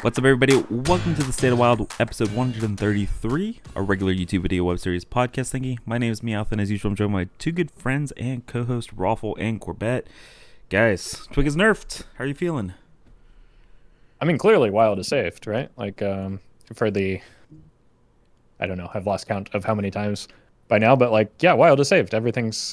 What's up, everybody? Welcome to the State of Wild, episode 133, a regular YouTube video web series podcast thingy. My name is Meowth, and as usual, I'm joined by two good friends and co-host Roffle and Corbett. Guys, Twig is nerfed. How are you feeling? I mean, clearly Wild is saved, right? Like, for the, I don't know, I've lost count of how many times by now, but like, yeah, Wild is saved. Everything's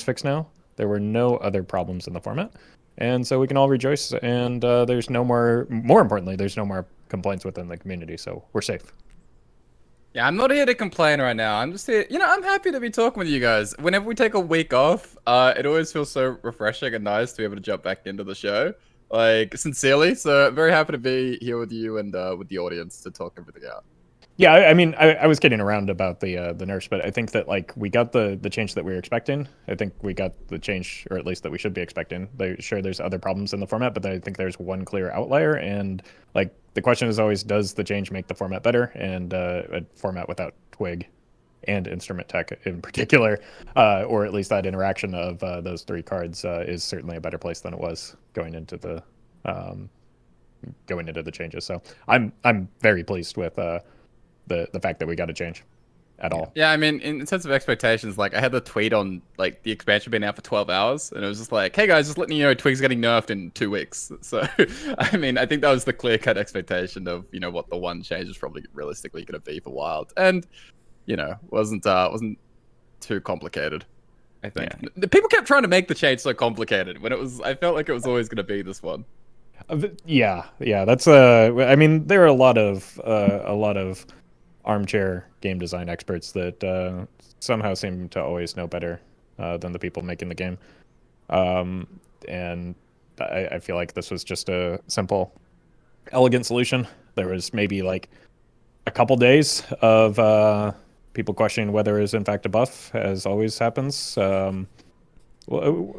fixed now. There were no other problems in the format. And so we can all rejoice, and there's no more importantly, there's no more complaints within the community, so we're safe. Yeah, I'm not here to complain right now. I'm just here, I'm happy to be talking with you guys. Whenever we take a week off, it always feels so refreshing and nice to be able to jump back into the show. Like, sincerely. So very happy to be here with you and with the audience to talk everything out. Yeah, I mean, I was kidding around about the nerfs, but I think that like we got the change that we were expecting. I think we got the change, or at least that we should be expecting. Sure, there's other problems in the format, but I think there's one clear outlier. And like the question is always, does the change make the format better? And a format without Twig and instrument tech in particular, or at least that interaction of those three cards is certainly a better place than it was going into the changes. So I'm very pleased with the fact that we got a change at all. Yeah, I mean, in terms of expectations, like I had the tweet on like the expansion being out for 12 hours, and it was just like, hey guys, just letting you know Twig's getting nerfed in 2 weeks. So I mean, I think that was the clear-cut expectation of what the one change is probably realistically going to be for Wild, and wasn't too complicated. I think the people kept trying to make the change so complicated when I felt like it was always going to be this one. Yeah, that's I mean, there are a lot of armchair game design experts that somehow seem to always know better than the people making the game, and I feel like this was just a simple, elegant solution. There was maybe like a couple days of people questioning whether it is in fact a buff, as always happens. Well,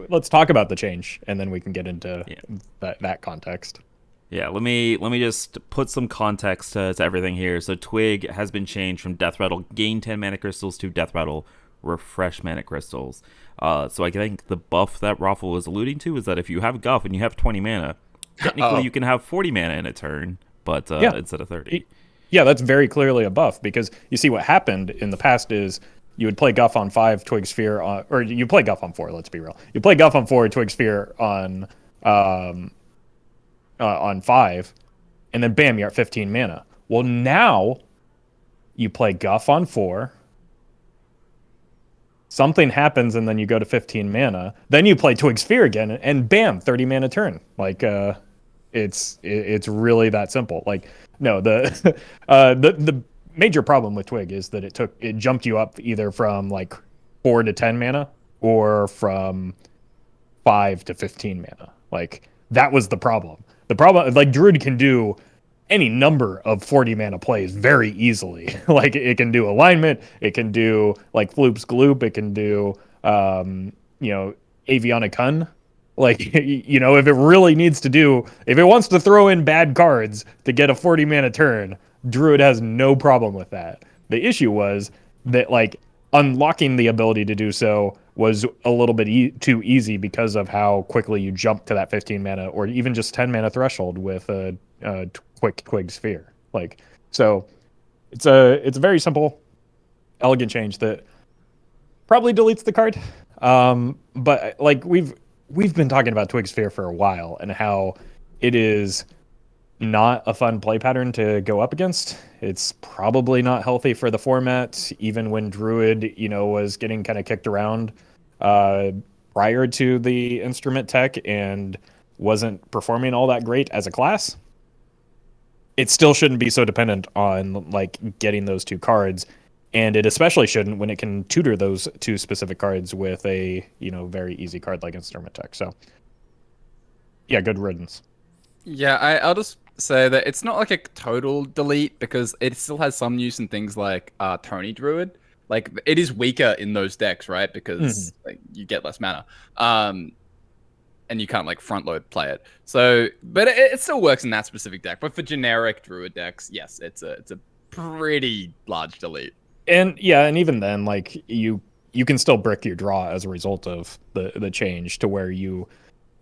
let's talk about the change, and then we can get into that context. Yeah, let me just put some context to everything here. So Twig has been changed from Death Rattle gain 10 mana crystals to Death Rattle refresh mana crystals. So I think the buff that Roffle was alluding to is that if you have Guff and you have 20 mana, technically you can have 40 mana in a turn, but instead of 30. Yeah, that's very clearly a buff, because you see what happened in the past is you would play Guff on 5, Twig Sphere on, or you play Guff on 4, let's be real. You play Guff on 4, Twig Sphere on 5, and then bam, you're at 15 mana. Well, now you play Guff on 4, something happens, and then you go to 15 mana. Then you play Twig Sphere again, and bam, 30 mana turn. Like, it's really that simple. Like, no, the major problem with Twig is that it jumped you up either from like 4 to 10 mana or from 5 to 15 mana. Like, that was the problem. The problem, like, Druid can do any number of 40 mana plays very easily. Like, it can do alignment, it can do like Floop's Gloop, it can do Avionic Hun. Like, if it really needs to if it wants to throw in bad cards to get a 40 mana turn, Druid has no problem with that. The issue was that, like, unlocking the ability to do so was a little bit too easy because of how quickly you jump to that 15 mana or even just 10 mana threshold with a quick Twig Sphere. Like, so it's a very simple, elegant change that probably deletes the card. But like we've been talking about Twig Sphere for a while and how it is not a fun play pattern to go up against. It's probably not healthy for the format, even when Druid, was getting kind of kicked around prior to the instrument tech and wasn't performing all that great as a class. It still shouldn't be so dependent on like getting those two cards, and it especially shouldn't when it can tutor those two specific cards with a very easy card like instrument tech. So yeah, good riddance. Yeah, I'll just say that it's not like a total delete because it still has some use in things like Tony Druid. Like, it is weaker in those decks, right? Because like, you get less mana. And you can't like front load play it. So, but it still works in that specific deck. But for generic Druid decks, yes, it's a pretty large delete. And yeah, and even then, like, you can still brick your draw as a result of the change to where you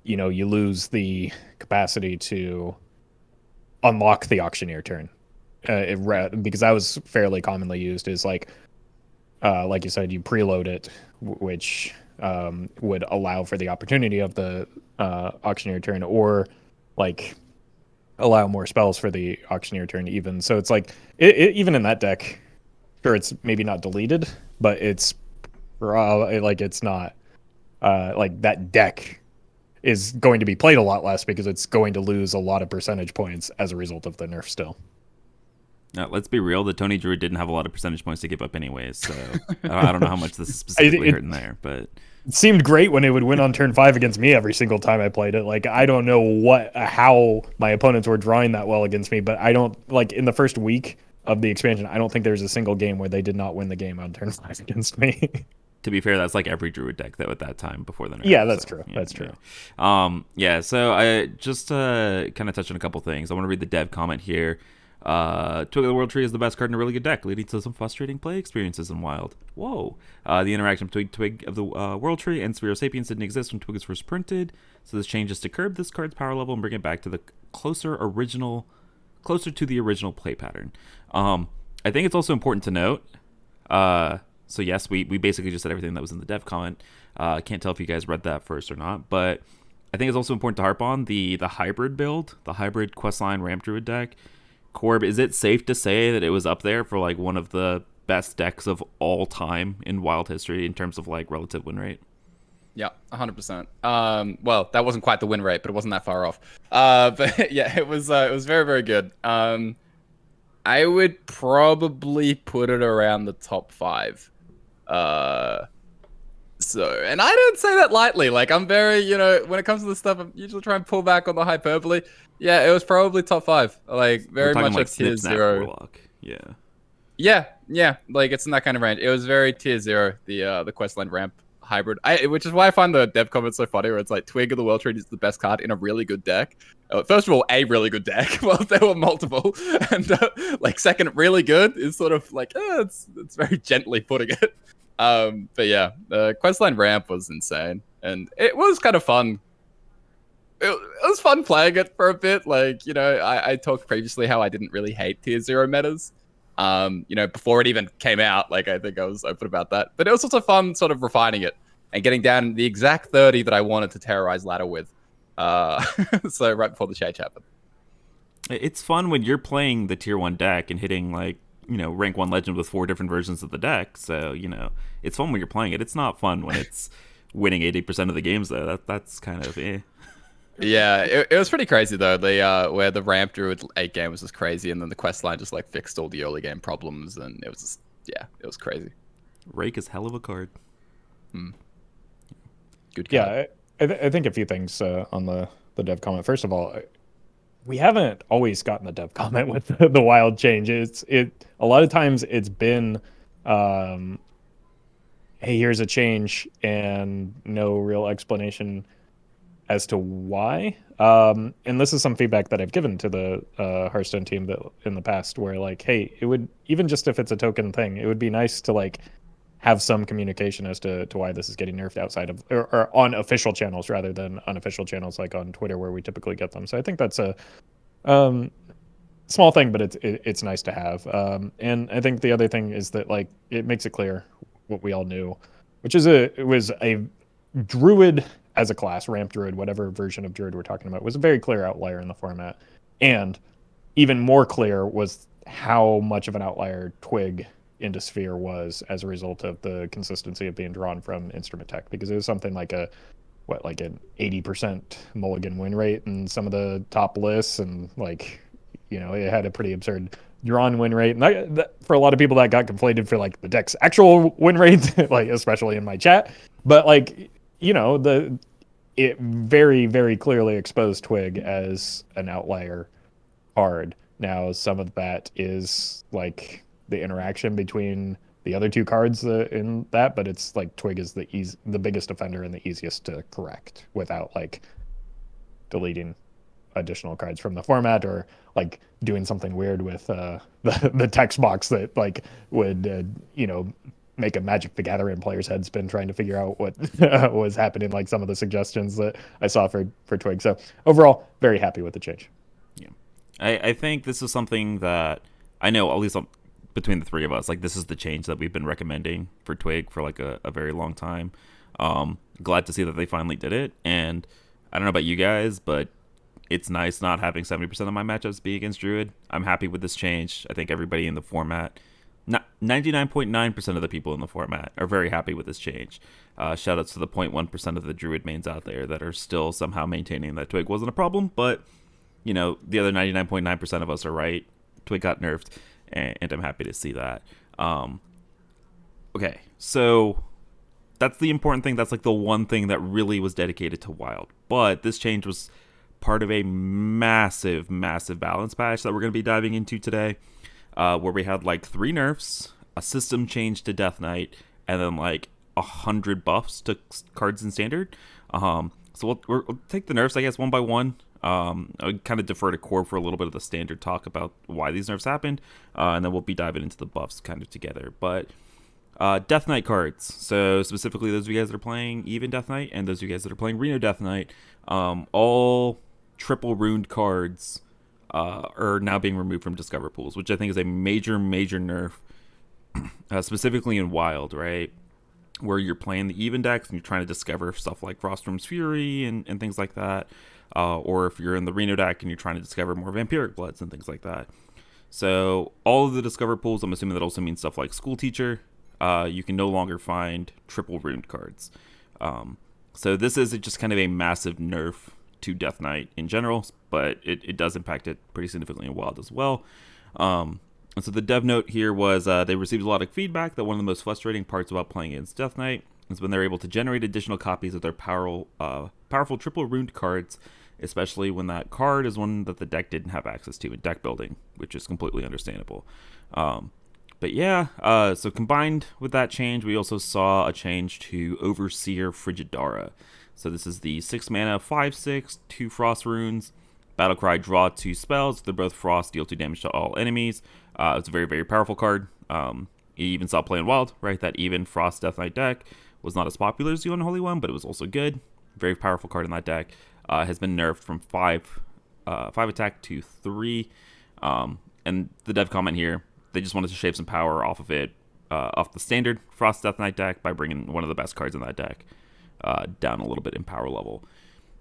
lose the capacity to unlock the auctioneer turn. Because that was fairly commonly used, is like you said, you preload it, which would allow for the opportunity of the auctioneer turn, or like allow more spells for the auctioneer turn even. So it's like, even in that deck, sure, it's maybe not deleted, but it's like it's not like that deck is going to be played a lot less because it's going to lose a lot of percentage points as a result of the nerf still. Now, let's be real. The Tony Druid didn't have a lot of percentage points to give up anyways, so I don't know how much this is specifically hurting there, but it seemed great when it would win on turn 5 against me every single time I played it. Like, I don't know how my opponents were drawing that well against me, but I don't, like, in the first week of the expansion, I don't think there's a single game where they did not win the game on turn 5 against me. to be fair, that's like every Druid deck though at that time before the nerf. Yeah, that's true. Yeah, That's true. Yeah, so I just kind of touch on a couple things. I want to read the dev comment here. Twig of the World Tree is the best card in a really good deck, leading to some frustrating play experiences in Wild. Whoa. The interaction between Twig of the World Tree and Spiro Sapiens didn't exist when Twig was first printed, so this change is to curb this card's power level and bring it back to the closer to the original play pattern. I think it's also important to note, so yes, we basically just said everything that was in the dev comment. I can't tell if you guys read that first or not, but I think it's also important to harp on the hybrid build, the hybrid Questline Ramp Druid deck. Corb, is it safe to say that it was up there for like one of the best decks of all time in Wild history in terms of like relative win rate? Yeah, 100%. Well, that wasn't quite the win rate, but it wasn't that far off. But yeah, it was very, very good. I would probably put it around the top 5. So, and I don't say that lightly. Like, I'm very, when it comes to this stuff, I'm usually trying to pull back on the hyperbole. Yeah, it was probably top 5. Like, very much like tier 0. Warlock. Yeah. Like, it's in that kind of range. It was very tier 0, the Questline Ramp hybrid. Which is why I find the dev comments so funny, where it's like, Twig of the World Tree is the best card in a really good deck. First of all, a really good deck. Well, there were multiple. And, like, second, really good is sort of like, it's very gently putting it. But yeah, the Questline Ramp was insane, and it was kind of fun. It was fun playing it for a bit. Like, I talked previously how I didn't really hate tier 0 metas. Before it even came out, like, I think I was open about that. But it was also fun sort of refining it and getting down the exact 30 that I wanted to terrorize ladder with. So right before the change happened. It's fun when you're playing the tier 1 deck and hitting like, rank 1 legend with 4 different versions of the deck. So, it's fun when you're playing it. It's not fun when it's winning 80% of the games though. That's kind of Yeah, it was pretty crazy though. Where the Ramp Druid 8 game was just crazy, and then the Questline just like fixed all the early game problems, and it was just, it was crazy. Rake is hell of a card. Good card. Yeah, I think a few things on the dev comment. First of all, we haven't always gotten the dev comment with the wild change. A lot of times it's been, hey, here's a change and no real explanation as to why. And this is some feedback that I've given to the Hearthstone team that in the past, where like, hey, it would, even just if it's a token thing, it would be nice to like have some communication as to why this is getting nerfed outside of or on official channels rather than unofficial channels like on Twitter where we typically get them. So I think that's a small thing, but it's nice to have. And I think the other thing is that like it makes it clear what we all knew, which is it was a druid as a class, ramp druid, whatever version of druid we're talking about, was a very clear outlier in the format. And even more clear was how much of an outlier Twig into Sphere was as a result of the consistency of being drawn from instrument tech, because it was something like an 80% mulligan win rate in some of the top lists, and like, it had a pretty absurd drawn win rate, and that, for a lot of people, that got conflated for like the deck's actual win rate, like especially in my chat. But like, it very, very clearly exposed Twig as an outlier card. Now, some of that is like the interaction between the other two cards in that, but it's like Twig is the biggest offender and the easiest to correct without like deleting additional cards from the format or like doing something weird with the text box that like would make a Magic the Gathering player's head spin trying to figure out what was happening, like some of the suggestions that I saw for Twig. So overall, very happy with the change. I think this is something that I know, at least between the three of us, like this is the change that we've been recommending for Twig for like a very long time. Glad to see that they finally did it. And I don't know about you guys, but it's nice not having 70% of my matchups be against Druid. I'm happy with this change. I think everybody in the format, 99.9% of the people in the format are very happy with this change. Shout outs to the 0.1% of the Druid mains out there that are still somehow maintaining that Twig wasn't a problem, but you know, the other 99.9% of us are right. Twig got nerfed, and I'm happy to see that. Okay, so that's the important thing. That's like the one thing that really was dedicated to Wild. But this change was part of a massive balance patch that we're going to be diving into today, where we had like 3 nerfs, a system change to Death Knight, and then like 100 buffs to cards in Standard. So we'll take the nerfs, I guess, one by one. I kind of defer to Corb for a little bit of the Standard talk about why these nerfs happened, and then we'll be diving into the buffs kind of together. But Death Knight cards, so specifically those of you guys that are playing Even Death Knight and those of you guys that are playing Reno Death Knight, all triple runed cards are now being removed from Discover pools, which I think is a major nerf, specifically in Wild, right? Where you're playing the Even decks and you're trying to discover stuff like Frostworm's Fury and things like that. Or if you're in the Reno deck and you're trying to discover more Vampiric Bloods and things like that. So all of the Discover pools, I'm assuming that also means stuff like School Teacher. You can no longer find triple runed cards. So this is just kind of a massive nerf to Death Knight in general, but it does impact it pretty significantly in Wild as well. And so the dev note here was they received a lot of feedback that one of the most frustrating parts about playing against Death Knight is when they're able to generate additional copies of their powerful triple runed cards, especially when that card is one that the deck didn't have access to in deck building, which is completely understandable. But yeah, so combined with that change, we also saw a change to Overseer Frigidara. So this is the 6 mana, 5/6, 2 Frost runes. Battlecry, draw 2 spells. They're both Frost, deal 2 damage to all enemies. It's a very powerful card. You even saw play in Wild, right? That even Frost Death Knight deck was not as popular as the Unholy One, but it was also good. Very powerful card in that deck. Has been nerfed from 5 attack to 3. And the dev comment here, they just wanted to shave some power off of it, off the standard Frost Death Knight deck by bringing one of the best cards in that deck down a little bit in power level.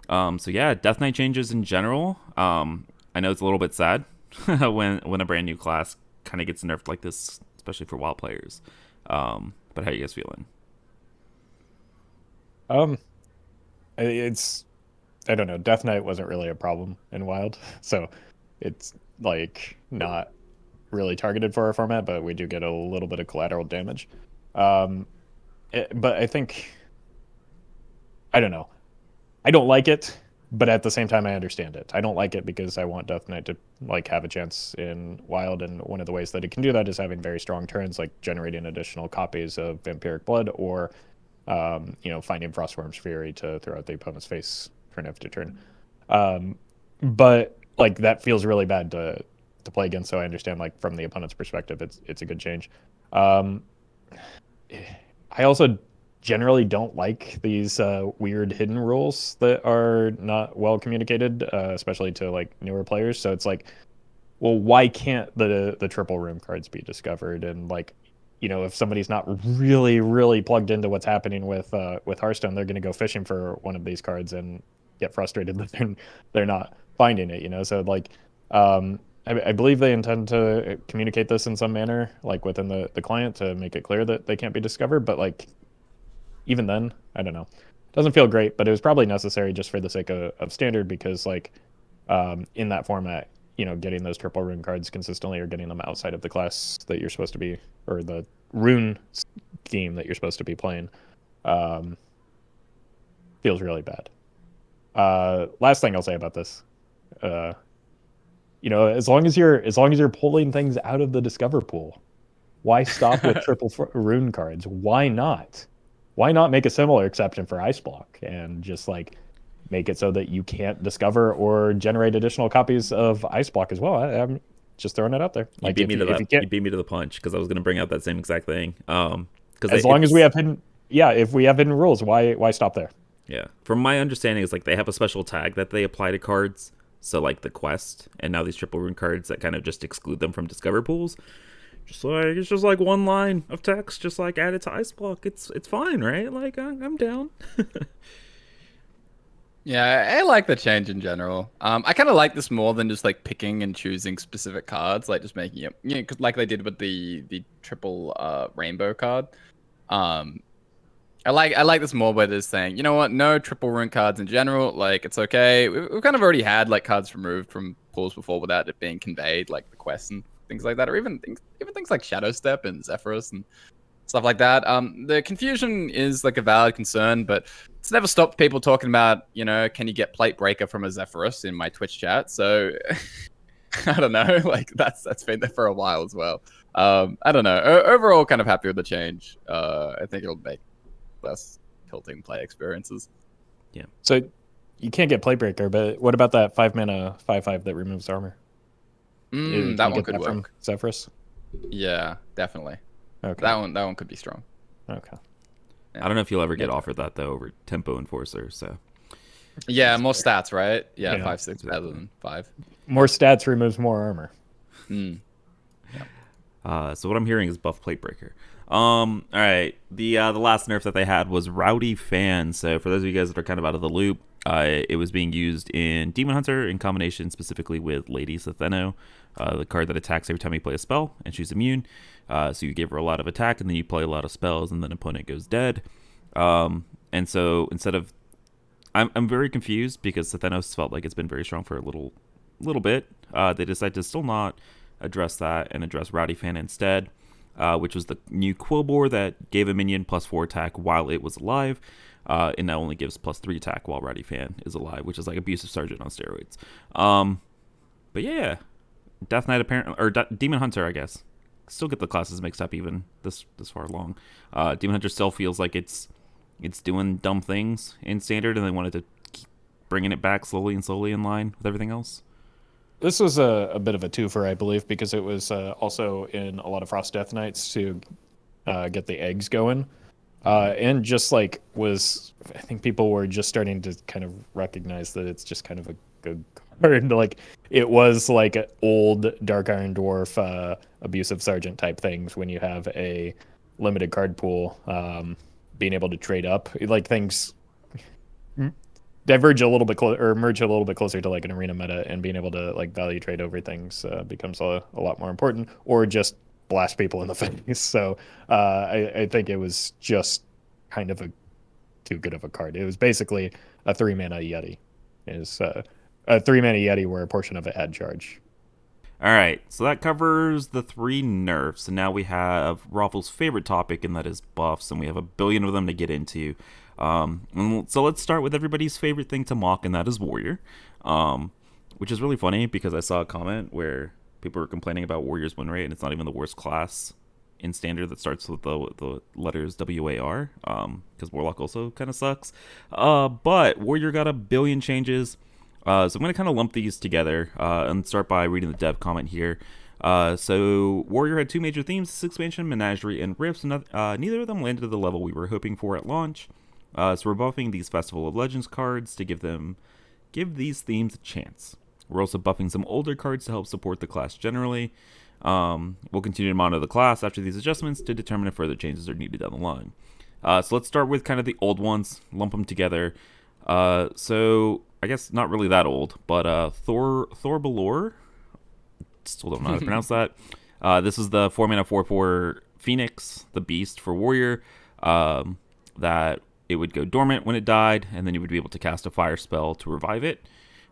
So yeah, Death Knight changes in general. I know it's a little bit sad when a brand new class kind of gets nerfed like this, especially for Wild players. But how are you guys feeling? It's, I don't know, Death Knight wasn't really a problem in Wild, so it's like not really targeted for our format, but we do get a little bit of collateral damage. But I think, I don't know, I don't like it, but at the same time I understand it. I don't like it because I want Death Knight to like have a chance in Wild, and one of the ways that it can do that is having very strong turns, like generating additional copies of Vampiric Blood, or finding Frostworm's Fury to throw out the opponent's face for an after turn. But like that feels really bad to play against, so I understand like from the opponent's perspective it's a good change. I also generally don't like these weird hidden rules that are not well communicated, especially to like newer players. So it's like, well, why can't the triple room cards be discovered? And like, if somebody's not really plugged into what's happening with Hearthstone, they're going to go fishing for one of these cards and get frustrated that they're not finding it. So like, I believe they intend to communicate this in some manner, like within the client, to make it clear that they can't be discovered. But like, even then, I don't know. Doesn't feel great, but it was probably necessary just for the sake of Standard, because like in that format, getting those triple rune cards consistently, or getting them outside of the class that you're supposed to be, or the rune scheme that you're supposed to be playing, feels really bad. Last thing I'll say about this, as long as you're pulling things out of the Discover pool, why stop with triple rune cards? Why not? Why not make a similar exception for Ice Block and just like make it so that you can't discover or generate additional copies of Ice Block as well? I'm just throwing it out there. Like, you beat me to the punch, because I was going to bring out that same exact thing. As long as we have hidden, if we have hidden rules, why stop there? Yeah, from my understanding, is like they have a special tag that they apply to cards So like the quest, and now these triple rune cards that kind of just exclude them from discover pools. Just like it's just like one line of text, just like added to ice block. It's fine, right? Like I'm down. Yeah, I like the change in general. I kind of like this more than just like picking and choosing specific cards, like just making it, you know, cause like they did with the triple rainbow card. I like this more where they're saying, you know what, no triple rune cards in general, like it's okay. We've kind of already had like cards removed from pools before without it being conveyed, like the quests and things like that, or even things like Shadow Step and Zephyrus and stuff like that. The confusion is like a valid concern, but it's never stopped people talking about, you know, can you get Plate Breaker from a Zephyrus in my Twitch chat? So I don't know, like that's been there for a while as well. I don't know. Overall, kind of happy with the change. I think it'll make less tilting play experiences. Yeah. So you can't get Playbreaker, but what about that 5-mana 5/5 that removes armor? Can That you one get could work. from Zephyrus? Yeah, definitely. Okay. That one could be strong. Okay. I don't know if you'll ever get offered that though over Tempo Enforcer. So Yeah, more stats, right? Yeah, Yeah. 5/6 better than 5. More stats removes more armor. So what I'm hearing is buff Plate Breaker. All right. The last nerf that they had was Rowdy Fan. So for those of you guys that are kind of out of the loop, it was being used in Demon Hunter in combination specifically with Lady Satheno, the card that attacks every time you play a spell, and she's immune. So you give her a lot of attack, and then you play a lot of spells, and then opponent goes dead. And so instead of, I'm very confused because Sathenos felt like it's been very strong for a little bit. They decided to still not address that and address Rowdy Fan instead, which was the new Quillbore that gave a minion +4 attack while it was alive, and now only gives +3 attack while Rowdy Fan is alive, which is like Abusive Sergeant on steroids. But yeah, Death Knight apparently, or Demon Hunter, I guess. Still get the classes mixed up even this far along. Demon Hunter still feels like it's doing dumb things in standard, and they wanted to keep bringing it back slowly in line with everything else. This was a bit of a twofer, I believe, because it was also in a lot of Frost Death Knights to get the eggs going. And just like I think people were just starting to kind of recognize that it's just kind of a good card. Like it was like an old Dark Iron Dwarf Abusive Sergeant type things when you have a limited card pool, being able to trade up. Like things diverge a little bit or merge a little bit closer to like an arena meta, and being able to like value trade over things becomes a lot more important, or just blast people in the face. So I think it was just kind of too good of a card. It was basically a 3-mana Yeti. Is a 3-mana Yeti where a portion of it had charge. All right, so that covers the 3 nerfs, and now we have Roffle's favorite topic, and that is buffs, and we have a billion of them to get into. So let's start with everybody's favorite thing to mock, and that is Warrior, which is really funny because I saw a comment where people were complaining about Warrior's win rate, and it's not even the worst class in standard that starts with the letters WAR, because Warlock also kind of sucks. But Warrior got a billion changes. So I'm going to kind of lump these together and start by reading the dev comment here. So Warrior had 2 major themes, this expansion, Menagerie and Rifts, and neither of them landed at the level we were hoping for at launch. So we're buffing these Festival of Legends cards to give these themes a chance. We're also buffing some older cards to help support the class generally. We'll continue to monitor the class after these adjustments to determine if further changes are needed down the line. So let's start with kind of the old ones, lump them together. So I guess not really that old, but Thor Balor, still don't know how to pronounce that. This is the 4-mana 4/4 Phoenix, the Beast for Warrior, that it would go dormant when it died, and then you would be able to cast a fire spell to revive it.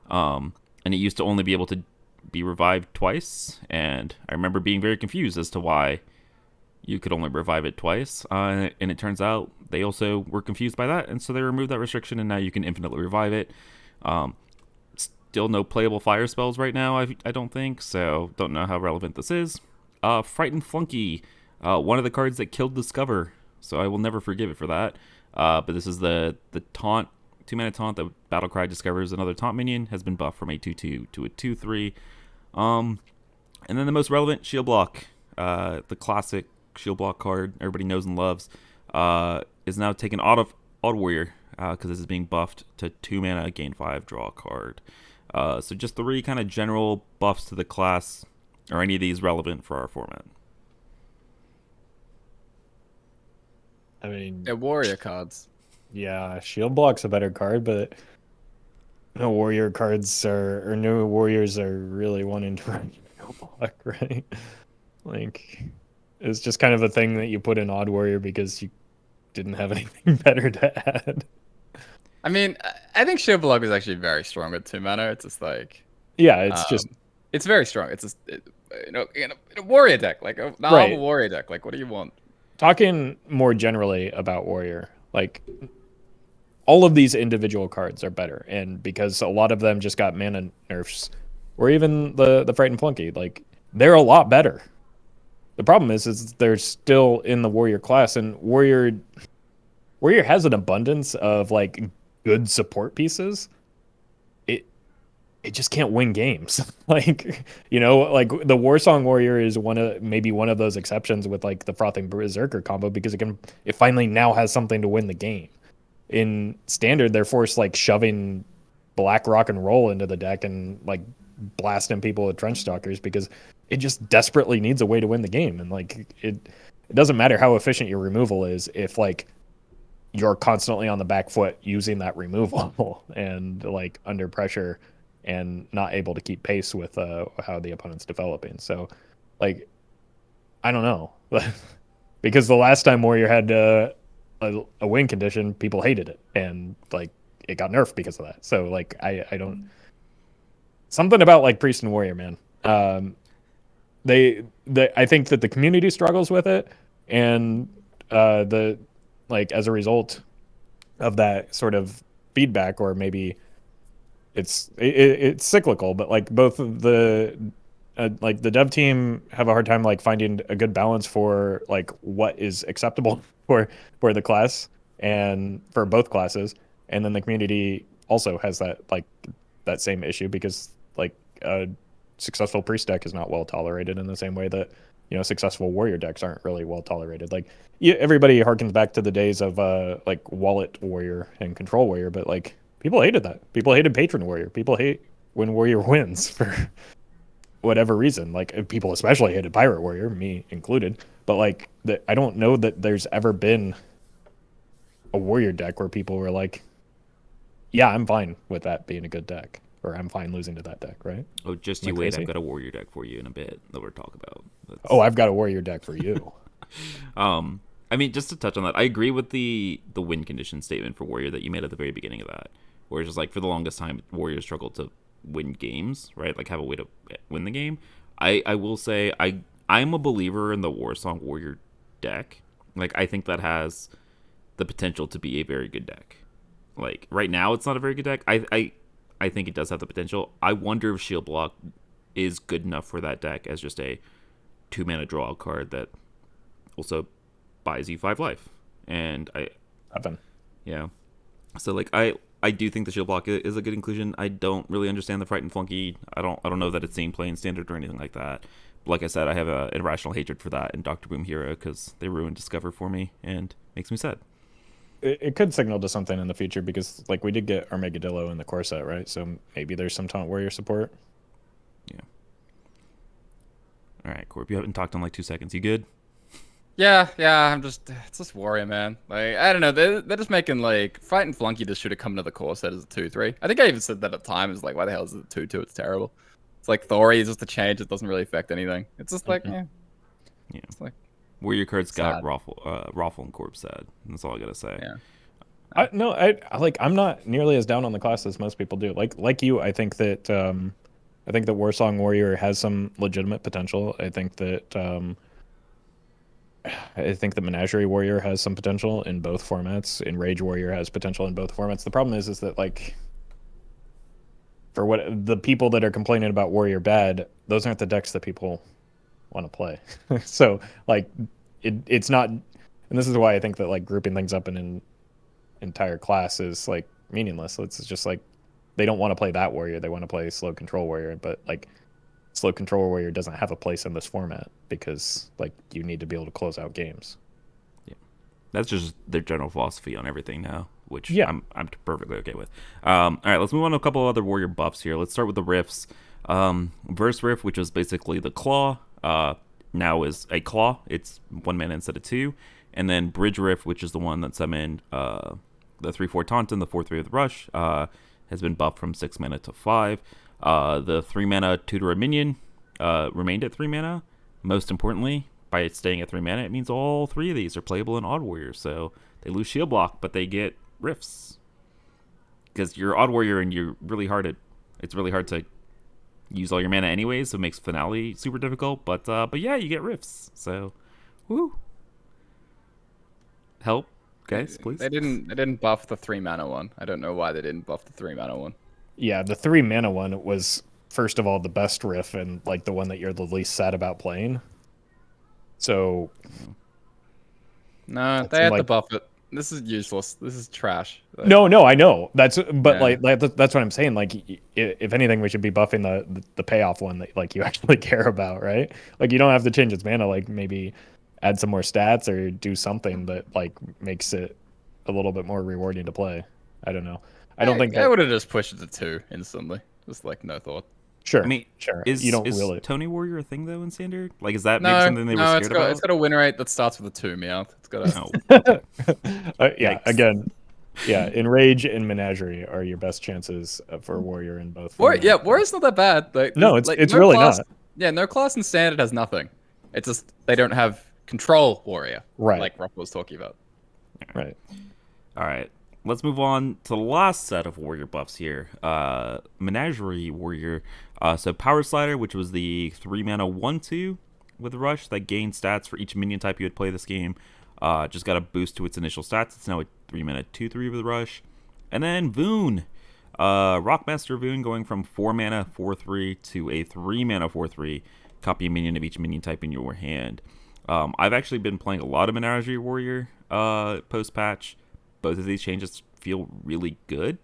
And it used to only be able to be revived twice, and I remember being very confused as to why you could only revive it twice, and it turns out they also were confused by that, and so they removed that restriction, and now you can infinitely revive it. Still no playable fire spells right now, I don't think, so don't know how relevant this is. Frightened Flunky, one of the cards that killed Discover, so I will never forgive it for that. But this is the taunt, 2-mana taunt that Battlecry discovers another taunt minion, has been buffed from a 2/2 to a 2/3. And then the most relevant, Shield Block, the classic Shield Block card everybody knows and loves, is now taken out of Warrior, because this is being buffed to 2 mana, gain 5, draw a card. So just three kind of general buffs to the class. Are any of these relevant for our format? I mean, They're warrior cards. yeah, shield block's a better card, but no warrior cards are or no warriors are really wanting to run shield block, right? Like, it's just kind of a thing that you put in odd warrior because you didn't have anything better to add. I mean, I think Shield Block is actually very strong with 2 mana. It's just like, Yeah, it's just it's very strong. It's just, in a warrior deck, like a normal right. warrior deck. Like, what do you want? Talking more generally about warrior, like all of these individual cards are better, and because a lot of them just got mana nerfs, or even the frightened flunky, like they're a lot better. The problem is they're still in the warrior class, and warrior has an abundance of like good support pieces. It just can't win games. Like, like the Warsong Warrior is maybe one of those exceptions with like the Frothing Berserker combo because it finally now has something to win the game. In standard, they're forced like shoving black rock and roll into the deck and like blasting people with trench stalkers because it just desperately needs a way to win the game. And like it doesn't matter how efficient your removal is if like you're constantly on the back foot using that removal and like under pressure and not able to keep pace with how the opponent's developing. So, like, I don't know. Because the last time Warrior had a win condition, people hated it. And, like, it got nerfed because of that. So, like, I don't... Something about, like, Priest and Warrior, man. I think that the community struggles with it. And as a result of that sort of feedback, or maybe it's cyclical, but like both of the like the dev team have a hard time like finding a good balance for like what is acceptable for the class and for both classes, and then the community also has that same issue because like a successful priest deck is not well tolerated in the same way that successful warrior decks aren't really well tolerated. Like everybody harkens back to the days of like wallet warrior and control warrior, but like people hated that. People hated patron warrior. People hate when warrior wins for whatever reason. Like people especially hated pirate warrior, me included. But like I don't know that there's ever been a warrior deck where people were like, yeah, I'm fine with that being a good deck, or I'm fine losing to that deck, right? Oh, just you wait. I've got a warrior deck for you in a bit that we're talking about. Oh, I've got a warrior deck for you. I mean, just to touch on that, I agree with the win condition statement for warrior that you made at the very beginning of that, where it's just like for the longest time, warriors struggled to win games, right? Like have a way to win the game. I will say I'm a believer in the Warsong Warrior deck. Like I think that has the potential to be a very good deck. Like right now, it's not a very good deck. I think it does have the potential. I wonder if Shield Block is good enough for that deck as just a 2-mana draw card that also buys you 5 life. And yeah. So like I do think the Shield Block is a good inclusion. I don't really understand the Frightened Flunky. I don't know that it's same play in standard or anything like that. But like I said, I have an irrational hatred for that in Dr. Boom Hero because they ruined Discover for me and makes me sad. It could signal to something in the future because like we did get Armageddillo in the core set, right? So maybe there's some Taunt Warrior support. Yeah. All right, Corb, you haven't talked in like 2 seconds. You good? Yeah, it's just warrior, man. Like, I don't know, they're just making like Frightened Flunky just should have come to the core set as a 2/3. I think I even said that at the time. It's like, why the hell is it 2/2? It's terrible. It's like Thori is just a change. It doesn't really affect anything. It's just like, yeah. It's like Warrior cards got sad. Roffle and Corb sad. That's all I gotta say. Yeah. I'm not nearly as down on the class as most people do. Like you, I think that Warsong Warrior has some legitimate potential. I think that Menagerie Warrior has some potential in both formats. Enrage Warrior has potential in both formats. The problem is that like for what the people that are complaining about Warrior bad, those aren't the decks that people want to play. So like it's not, and this is why I think that like grouping things up in an entire class is like meaningless. It's just like they don't want to play that warrior. They want to play slow control warrior, but like slow control warrior doesn't have a place in this format because like you need to be able to close out games. Yeah, that's just their general philosophy on everything now. which Yeah. I'm perfectly okay with. All right, let's move on to a couple other warrior buffs here. Let's start with the riffs. Verse riff, which was basically the claw, now is a claw. It's 1 mana instead of 2. And then bridge riff, which is the one that summoned the 3/4 Tauntaun, the 4/3 with rush, has been buffed from 6 mana to 5. The 3 mana tutor a minion remained at 3 mana. Most importantly, by staying at 3 mana, it means all 3 of these are playable in Odd Warrior. So they lose shield block, but they get riffs. Because you're Odd Warrior and you're really hard it's really hard to use all your mana anyways, so it makes Finale super difficult. But yeah, you get riffs. So, woo. Help, guys, please. They didn't buff the 3 mana one. I don't know why they didn't buff the 3 mana one. Yeah, the 3 mana one was, first of all, the best riff and like the one that you're the least sad about playing. So No, they had to buff it. This is useless. This is trash. Like, no, I know that's, but like that's what I'm saying. Like, if anything, we should be buffing the payoff one that like you actually care about, right? Like, you don't have to change its mana. Like, maybe add some more stats or do something that like makes it a little bit more rewarding to play. I don't know. I don't think I would have just pushed it to 2 instantly. Just like no thought. Sure. I mean, sure. Is really. Tony Warrior a thing though in Standard? Like, is that maybe something they were scared about? It's got a win rate that starts with a 2, Meowth. It's got a... Yeah. Yikes. Again, yeah. Enrage and Menagerie are your best chances for Warrior in both. Warrior's not that bad. Like, no, it's like, it's no really class, not. Yeah, no class in Standard has nothing. It's just they don't have control Warrior. Right. Like Roffle was talking about. Right. All right. Let's move on to the last set of warrior buffs here. Menagerie Warrior. So Power Slider, which was the 3 mana 1/2 with rush that gained stats for each minion type you would play this game. Just got a boost to its initial stats. It's now a 3 mana 2/3 with rush. And then Voon. Rockmaster Voon going from 4 mana 4/3 to a 3 mana 4/3. Copy a minion of each minion type in your hand. I've actually been playing a lot of Menagerie Warrior post-patch. Both of these changes feel really good.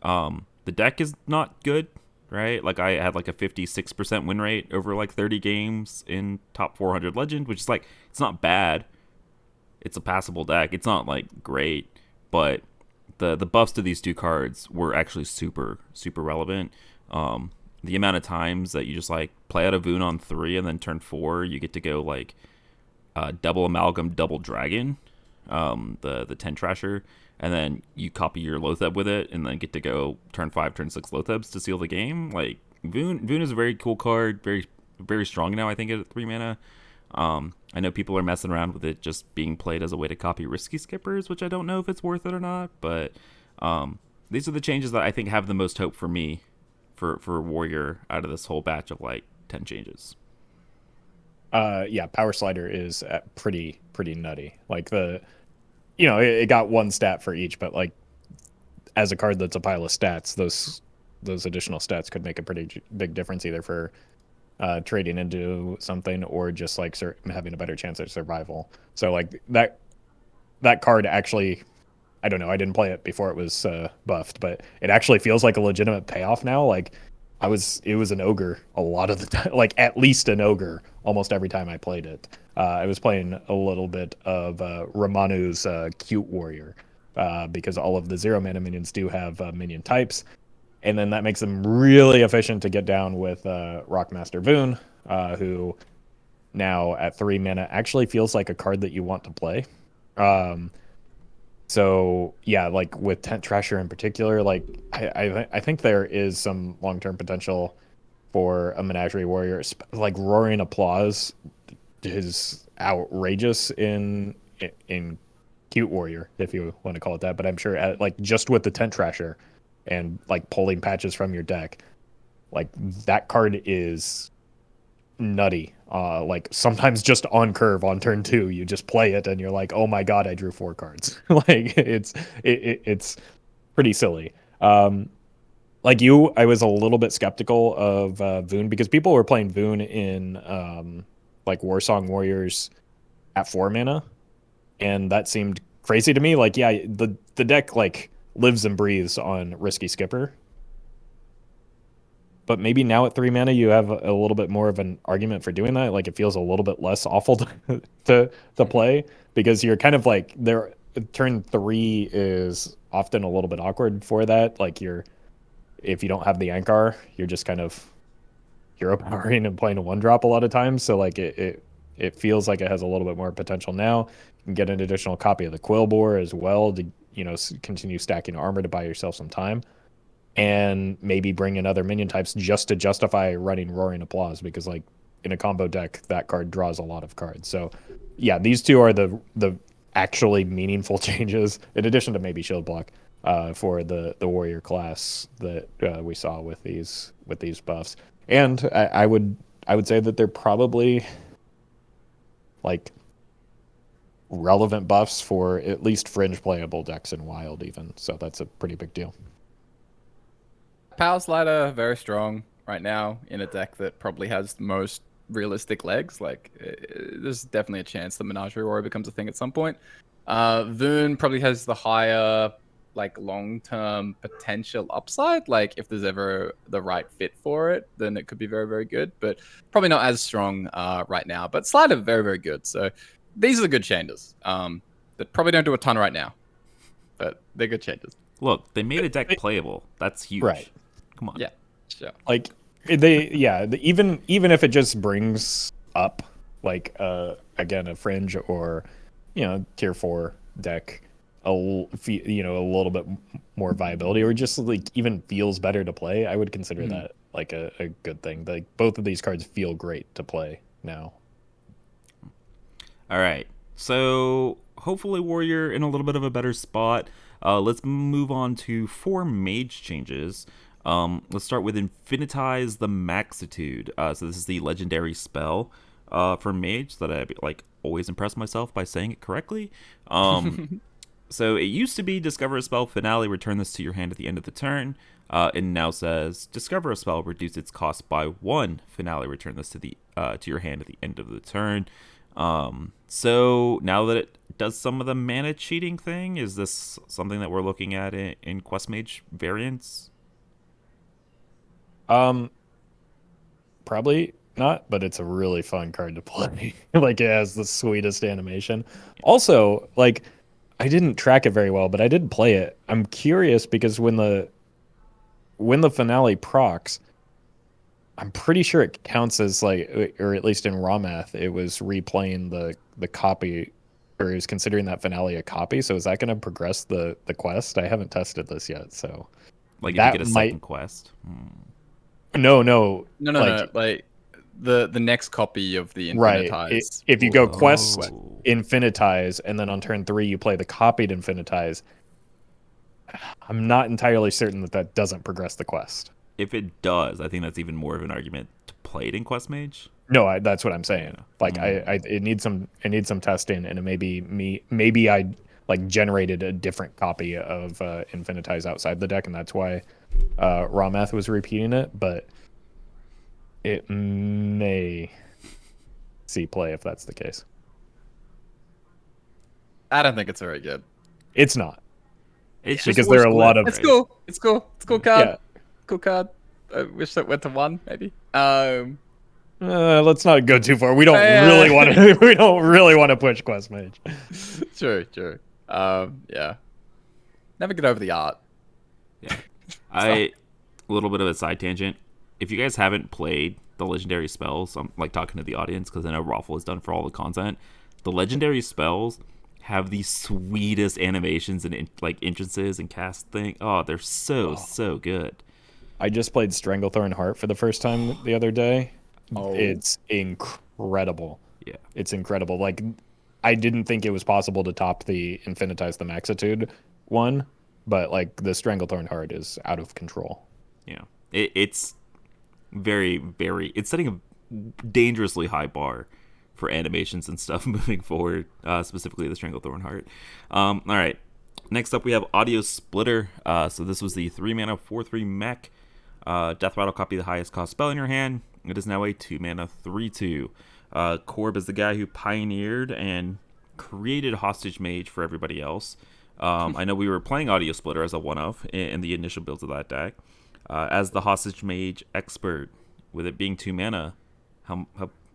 The deck is not good, right? Like, I had like a 56% win rate over like 30 games in top 400 Legend, which is like, it's not bad. It's a passable deck. It's not like great, but the buffs to these 2 cards were actually super, super relevant. The amount of times that you just like play out a Voon on 3 and then turn 4, you get to go like double Amalgam, double Dragon, the 10 Trasher, and then you copy your Loatheb with it, and then get to go turn 5, turn 6 Loathebs to seal the game. Like, Voon is a very cool card, very, very strong now, I think, at 3 mana. I know people are messing around with it just being played as a way to copy Risky Skippers, which I don't know if it's worth it or not, but these are the changes that I think have the most hope for me for Warrior out of this whole batch of like 10 changes. Yeah, Power Slider is pretty nutty. Like, it got 1 stat for each, but like, as a card that's a pile of stats, those additional stats could make a pretty big difference, either for trading into something or just like having a better chance at survival. So like that card actually, I don't know, I didn't play it before it was buffed, but it actually feels like a legitimate payoff now. Like, it was an ogre a lot of the time, like at least an ogre almost every time I played it. I was playing a little bit of Ramanu's Cute Warrior because all of the 0 mana minions do have minion types, and then that makes them really efficient to get down with Rockmaster Voon, who now at 3 mana actually feels like a card that you want to play. So yeah, like with Tent Trasher in particular, like I think there is some long-term potential for a Menagerie Warrior. Like, Roaring Applause is outrageous in Cute Warrior, if you want to call it that. But I'm sure like just with the Tent Trasher and like pulling patches from your deck, like that card is nutty. Like, sometimes just on curve on turn 2, you just play it and you're like, oh my god, I drew 4 cards. Like, it's pretty silly. Like you, I was a little bit skeptical of Voon because people were playing Voon in like Warsong Warriors at 4 mana, and that seemed crazy to me. Like, yeah, the deck like lives and breathes on Risky Skipper, but maybe now at 3 mana you have a little bit more of an argument for doing that. Like, it feels a little bit less awful to play because you're kind of like turn 3 is often a little bit awkward for that. Like if you don't have the Ankar, you're just kind of hero powering and playing a 1-drop a lot of times. So like it feels like it has a little bit more potential now. You can get an additional copy of the Quillbore as well to continue stacking armor to buy yourself some time, and maybe bring in other minion types just to justify running Roaring Applause, because like in a combo deck that card draws a lot of cards. So yeah, these two are the actually meaningful changes, in addition to maybe shield block, for the warrior class that we saw with these buffs. And I would say that they're probably like relevant buffs for at least fringe playable decks in Wild even. So that's a pretty big deal. Power Slider, very strong right now in a deck that probably has the most realistic legs. Like, there's definitely a chance the Menagerie Warrior becomes a thing at some point. Voon probably has the higher, like, long-term potential upside. Like, if there's ever the right fit for it, then it could be very, very good. But probably not as strong right now. But Slider, very, very good. So these are the good changes that probably don't do a ton right now. But they're good changes. Look, they made a deck playable. That's huge. Right. Come on. Yeah, sure. Like even if it just brings up like again a fringe or tier 4 deck a little bit more viability, or just like even feels better to play, I would consider that like a good thing. Like both of these cards feel great to play now. All right. So hopefully Warrior in a little bit of a better spot. Let's move on to 4 Mage changes. Let's start with Infinitize the Maxitude. So this is the legendary spell for Mage that I like always impress myself by saying it correctly. So it used to be discover a spell, finale, return this to your hand at the end of the turn. It now says discover a spell, reduce its cost by 1, finale, return this to your hand at the end of the turn. So now that it does some of the mana cheating thing, is this something that we're looking at in Quest Mage variants? Probably not, but it's a really fun card to play. Like, it has the sweetest animation. Also, like, I didn't track it very well, but I did play it. I'm curious because when the finale procs, I'm pretty sure it counts as like, or at least in raw math, it was replaying the copy, or it was considering that finale a copy. So is that going to progress the quest? I haven't tested this yet, so like if that you get a might... second quest. No. No. Like the next copy of the Infinitize. Right. If you go quest Infinitize, and then on turn 3 you play the copied Infinitize, I'm not entirely certain that doesn't progress the quest. If it does, I think that's even more of an argument to play it in Quest Mage. No, that's what I'm saying. Like, it needs some testing, and it maybe I like generated a different copy of Infinitize outside the deck, and that's why raw math was repeating it. But it may see play if that's the case. I don't think it's very good. It's not. It's because there are a lot of... It's cool. It's cool card. Yeah. Cool card. I wish that went to 1, maybe. Let's not go too far. We don't really want to. We don't really want to push Quest Mage. True. Yeah. Never get over the art. Yeah. A little bit of a side tangent. If you guys haven't played the legendary spells, I'm like talking to the audience because I know Roffle is done for all the content. The legendary spells have the sweetest animations and like entrances and cast thing. Oh, they're so good. I just played Stranglethorn Heart for the first time the other day. Oh. It's incredible. Yeah. It's incredible. Like, I didn't think it was possible to top the Infinitize the Maxitude one, but like the Stranglethorn Heart is out of control. Yeah. It's very, very... It's setting a dangerously high bar for animations and stuff moving forward, specifically the Stranglethorn Heart. All right. Next up, we have Audio Splitter. So this was the 3-mana 4/3 mech. Death Rattle, copy the highest cost spell in your hand. It is now a 2-mana 3/2. Corb is the guy who pioneered and created Hostage Mage for everybody else. I know we were playing Audio Splitter as a one-of in the initial builds of that deck. As the Hostage Mage expert, with it being 2 mana, how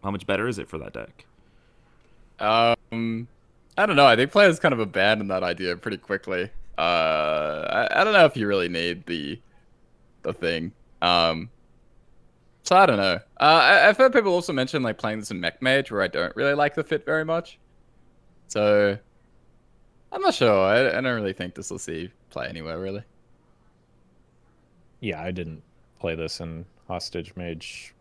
much better is it for that deck? I don't know. I think players kind of abandon that idea pretty quickly. I don't know if you really need the thing. So I don't know. I've heard people also mention like playing this in Mage, where I don't really like the fit very much. So I'm not sure. I don't really think this will see play anywhere really. Yeah, I didn't play this in Hostage Mage.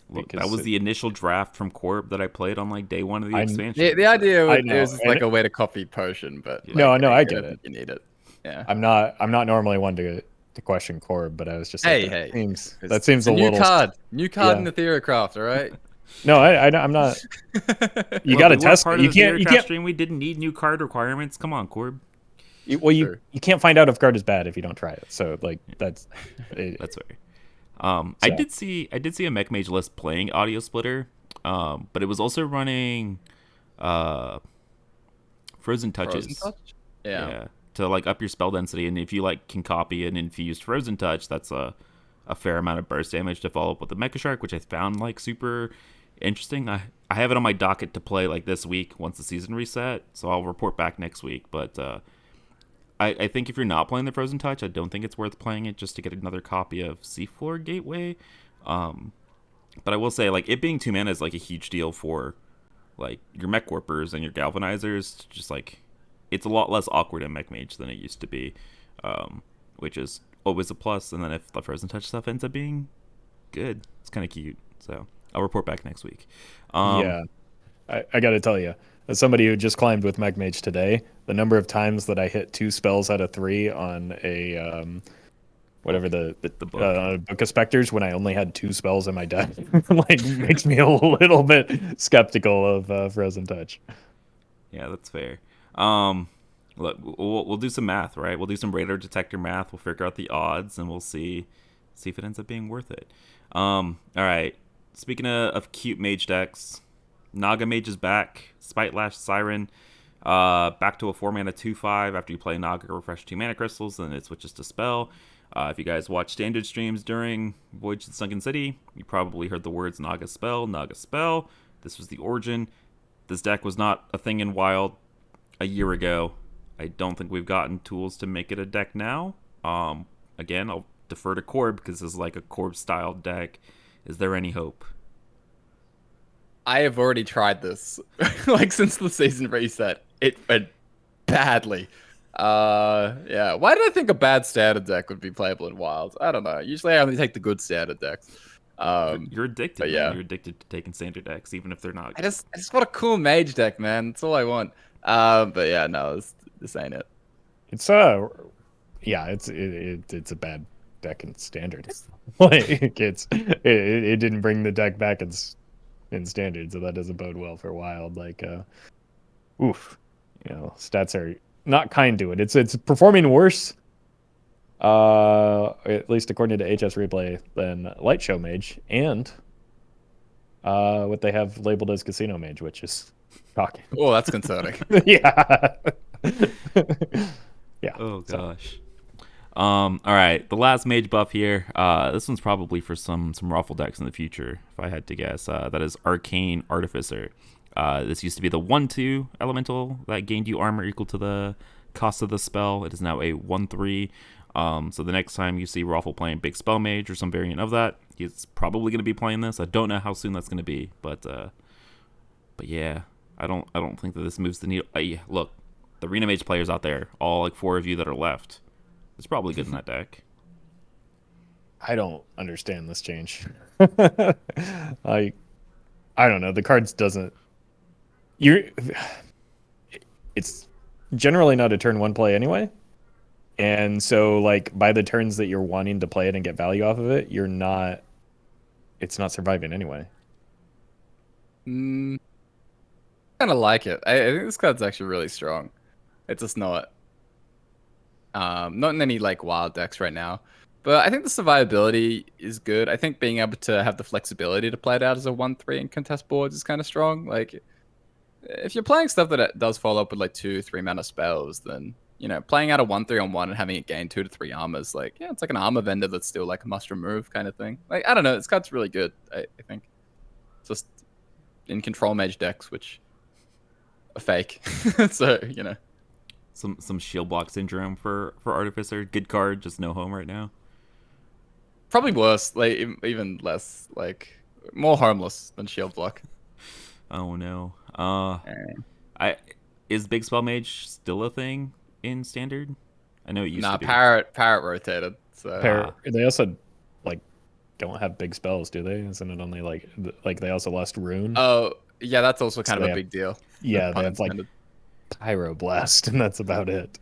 Look, that was the initial draft from Corp that I played on like day one of the expansion. The idea was, I know, it was just like a way to copy potion, but like, no, I don't get it. think you need it. Yeah. I'm not normally one to question Corb, but I was just like, Hey, that seems a new little new card Yeah. in the Theoricraft, all right? No, I'm not. You got to test it. You can't. Stream. We didn't need new card requirements. Come on, Corb. You can't find out if card is bad if you don't try it. So like that's fair. I did see a Mech Mage list playing Audio Splitter, but it was also running Frozen Touches. Frozen Touch? Yeah. To like up your spell density, and if you like can copy an infused Frozen Touch, that's a fair amount of burst damage to follow up with the Mecha Shark, which I found like super interesting. I have it on my docket to play like this week once the season reset, so I'll report back next week. But I think if you're not playing the Frozen Touch, I don't think it's worth playing it just to get another copy of Seafloor Gateway. But I will say, like, it being 2 mana is like a huge deal for like your Mech Warpers and your Galvanizers. Just like it's a lot less awkward in Mech Mage than it used to be, which is always a plus. And then if the Frozen Touch stuff ends up being good, it's kind of cute. So I'll report back next week. Yeah, I got to tell you, as somebody who just climbed with Mech Mage today, the number of times that I hit 2 spells out of 3 on a whatever the Book of Specters when I only had 2 spells in my deck, like makes me a little bit skeptical of Frozen Touch. Yeah, that's fair. Look, we'll do some math, right? We'll do some radar detector math. We'll figure out the odds, and we'll see if it ends up being worth it. All right. Speaking of cute mage decks, Naga Mage is back. Spite Lash Siren, back to a 4-mana 2/5 after you play Naga, refresh 2 mana crystals, then it switches to spell. If you guys watch standard streams during Voyage to the Sunken City, you probably heard the words Naga Spell, Naga Spell. This was the origin. This deck was not a thing in Wild a year ago. I don't think we've gotten tools to make it a deck now. Again, I'll defer to Corb because this is like a Corb-style deck. Is there any hope? I have already tried this, like since the season reset. It went badly. Yeah. Why did I think a bad standard deck would be playable in Wild? I don't know. Usually I only take the good standard decks. You're addicted. Yeah. You're addicted to taking standard decks, even if they're not good. I just want a cool mage deck, man. That's all I want. But yeah, no, this ain't it. It's it's a bad deck in standard. Like it didn't bring the deck back in standard, so that doesn't bode well for Wild. Like stats are not kind to it. It's performing worse, at least according to HS Replay, than Light Show Mage and what they have labeled as Casino Mage, which is shocking. Oh, that's concerning. Yeah. Yeah. Oh gosh. All right, the last mage buff here. This one's probably for some Roffle decks in the future, if I had to guess. That is Arcane Artificer. This used to be the 1/2 elemental that gained you armor equal to the cost of the spell. It is now a 1/3. So the next time you see Roffle playing Big Spell Mage or some variant of that, he's probably going to be playing this. I don't know how soon that's going to be, but yeah, I don't think that this moves the needle. Look, the Arena Mage players out there, all like 4 of you that are left. It's probably good in that deck. I don't understand this change. I don't know. The cards doesn't. It's generally not a turn 1 play anyway, and so like by the turns that you're wanting to play it and get value off of it, you're not. It's not surviving anyway. Kind of like it. I think this card's actually really strong. It's just not. Not in any like Wild decks right now, but I think the survivability is good. I think being able to have the flexibility to play it out as a 1/3 and contest boards is kind of strong. Like, if you're playing stuff that does follow up with like 2-3 mana spells, then playing out a 1/3 on 1 and having it gain 2 to 3 armors, like it's like an armor vendor that's still like a must remove kind of thing. Like I don't know, this card's really good. I think just in control mage decks, which fake. So Some shield block syndrome for Artificer. Good card, just no home right now. probably worse, like even less, like more harmless than shield block. Oh no. Eh. I is Big Spell Mage still a thing in Standard? I know it used Nah, to be. parrot rotated. So They also like don't have big spells, do they? Isn't it only like they also lost Rune? oh yeah, that's also kind So of they a have- big deal. Yeah, Pun they have like intended. Pyroblast, and that's about it.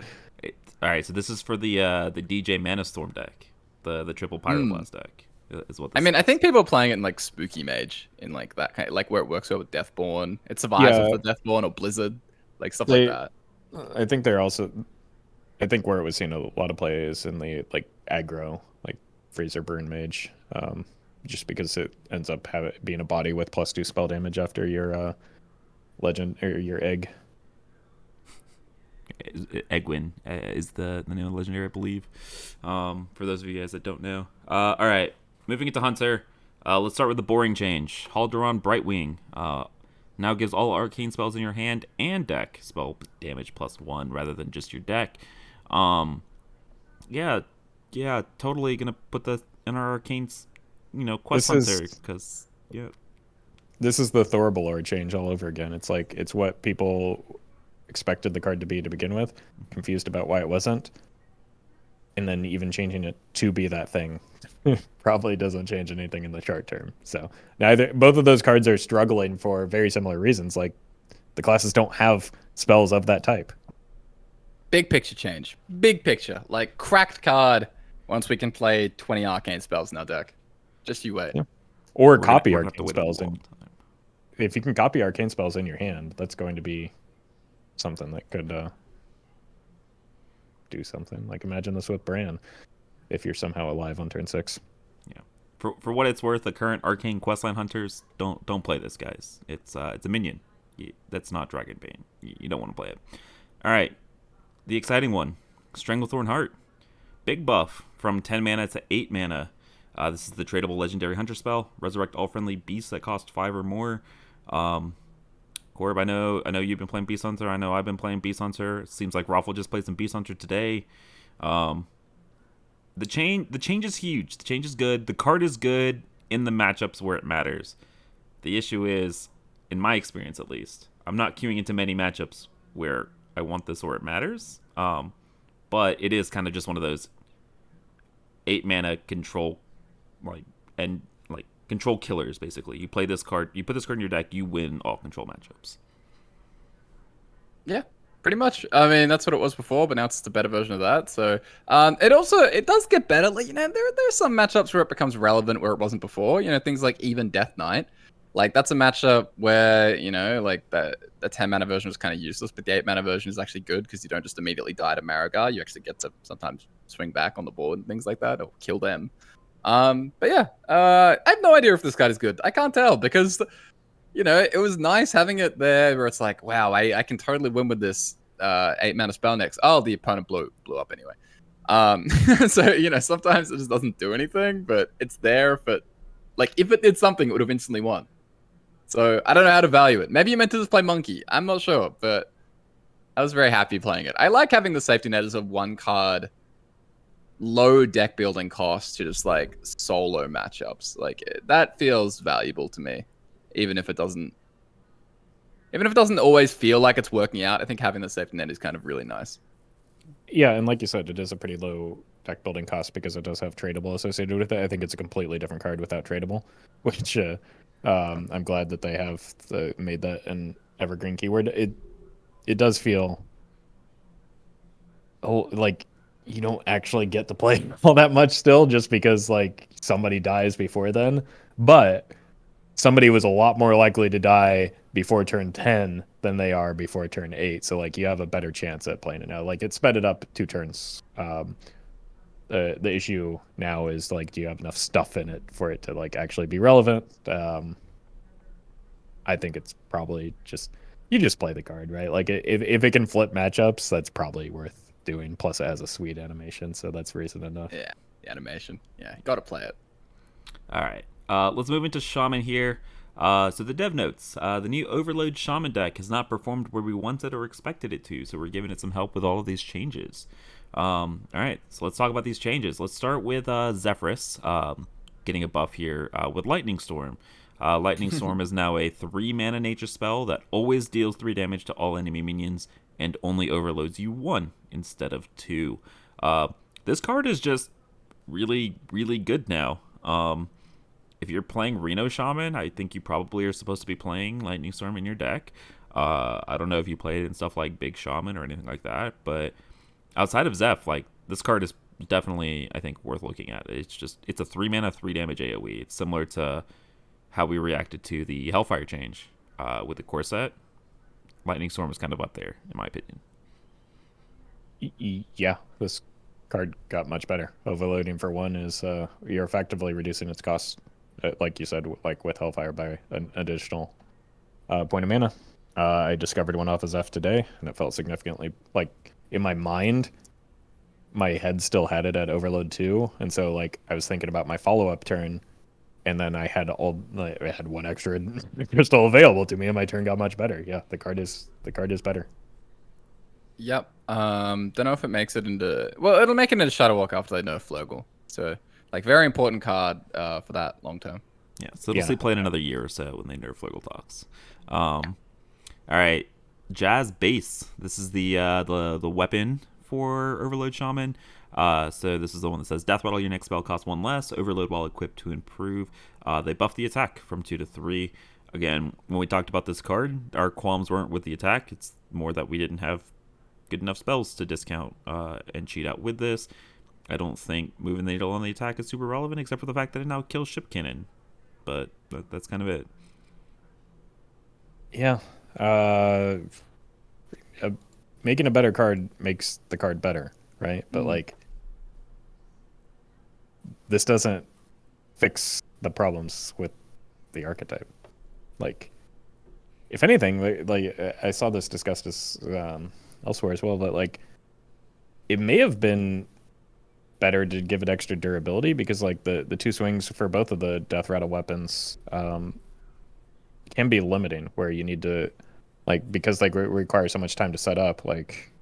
All right, so this is for the DJ Mana Storm deck, the triple Pyroblast deck is what. This I mean, is. I think people are playing it in like Spooky Mage, in like that kind of, like where it works well with Deathborn. It survives Yeah. with the Deathborn or Blizzard, like stuff like that. I think they're also. I think where it was seen a lot of play is in the like aggro, like Freezer Burn Mage, just because it ends up being a body with +2 spell damage after your legend or your egg. Egwin is the name of the legendary, I believe. For those of you guys that don't know. All right, moving into Hunter. Let's start with the boring change. Halderon Brightwing now gives all arcane spells in your hand and deck spell damage +1 rather than just your deck. Yeah, totally gonna put that in our arcane, quest Hunter because This is the Thorbalor change all over again. It's like it's what people expected the card to be to begin with, confused about why it wasn't, and then even changing it to be that thing probably doesn't change anything in the short term. So both of those cards are struggling for very similar reasons. Like the classes don't have spells of that type. Big picture change. Big picture. Like cracked card once we can play 20 arcane spells in our deck. Just you wait. Yeah. Or we're copy gonna have to arcane wait a spells. long And time. if you can copy arcane spells in your hand, that's going to be something that could do something. Like imagine this with Bran, if you're somehow alive on turn 6. Yeah. For what it's worth, the current arcane questline hunters don't play this, guys. It's a minion. That's not Dragonbane. You don't want to play it. All right, the exciting one, Stranglethorn Heart, big buff from 10 mana to 8 mana. This is the tradable legendary hunter spell. Resurrect all friendly beasts that cost 5 or more. Corb, I know you've been playing Beast Hunter. I know I've been playing Beast Hunter. It seems like Roffle just played some Beast Hunter today. The change is huge. The change is good. The card is good in the matchups where it matters. The issue is, in my experience at least, I'm not queuing into many matchups where I want this or it matters. But it is kind of just one of those 8 mana control, control killers, basically. You play this card, you put this card in your deck, you win all control matchups. Yeah, pretty much. I mean, that's what it was before, but now it's just a better version of that. So it does get better. Like, there's some matchups where it becomes relevant where it wasn't before. Things like even Death Knight. Like, that's a matchup where, like the 10 mana version was kind of useless, but the 8 mana version is actually good because you don't just immediately die to Marigar. You actually get to sometimes swing back on the board and things like that, or kill them. But yeah, I have no idea if this card is good. I can't tell because, it was nice having it there where it's like, wow, I can totally win with this 8 mana spell next. Oh, the opponent blew up anyway. So, sometimes it just doesn't do anything, but it's there. But like, if it did something, it would have instantly won. So I don't know how to value it. Maybe you meant to just play Monkey. I'm not sure, but I was very happy playing it. I like having the safety net as a 1 card, low deck building cost to just like solo matchups. Like that feels valuable to me, even if it doesn't always feel like it's working out. I think having the safety net is kind of really nice. Yeah, and like you said, it is a pretty low deck building cost because it does have tradable associated with it. I think it's a completely different card without tradable, which I'm glad that they have made that an evergreen keyword. It does feel like you don't actually get to play all that much still, just because like somebody dies before then, but somebody was a lot more likely to die before turn 10 than they are before turn 8. So like you have a better chance at playing it now. Like it sped it up 2 turns. The issue now is like, do you have enough stuff in it for it to like actually be relevant? I think it's probably you just play the card, right? Like if it can flip matchups, that's probably worth doing. Plus it has a sweet animation, so that's reason enough. Yeah, the animation. Yeah, you gotta play it. All right. Let's move into Shaman here. So the dev notes: the new Overload Shaman deck has not performed where we wanted or expected it to, so we're giving it some help with all of these changes. All right, so let's talk about these changes. Let's start with Zephyrus getting a buff here with Lightning Storm. Lightning Storm is now a 3-mana nature spell that always deals 3 damage to all enemy minions and only overloads you 1 instead of 2. This card is just really, really good now. If you're playing Reno Shaman, I think you probably are supposed to be playing Lightning Storm in your deck. I don't know if you play it in stuff like Big Shaman or anything like that, but outside of Zeph, like, this card is definitely, I think, worth looking at. It's a 3-mana, 3 damage AoE. It's similar to how we reacted to the Hellfire change with the core set. Lightning Storm is kind of up there, in my opinion. Yeah, this card got much better. Overloading for 1 is you're effectively reducing its cost, like you said, like with Hellfire, by an additional point of mana. I discovered one off of Zeph today, and it felt significantly, like, in my mind, my head still had it at Overload 2, and so, like, I was thinking about my follow-up turn, and then I had 1 extra crystal available to me, and my turn got much better. Yeah, the card is better. Yep. Don't know if it makes it into... Well, it'll make it into Shadow Walk after they nerf Flurgle. So, like, very important card for that long term. Yeah, so it'll see play in another year or so when they nerf Flurgle Talks. All right, Jazz Base. This is the weapon for Overload Shaman. So this is the one that says Death Rattle, your next spell costs 1 less. Overload while equipped to improve. They buff the attack from 2 to 3. Again, when we talked about this card, our qualms weren't with the attack. It's more that we didn't have good enough spells to discount and cheat out with this. I don't think moving the needle on the attack is super relevant, except for the fact that it now kills Ship Cannon. But that's kind of it. Yeah. Making a better card makes the card better, right? But like, this doesn't fix the problems with the archetype. Like, if anything, like I saw this discussed as elsewhere as well, but like, it may have been better to give it extra durability, because like the 2 swings for both of the Death Rattle weapons can be limiting, where you need to, like, because like it requires so much time to set up. Like,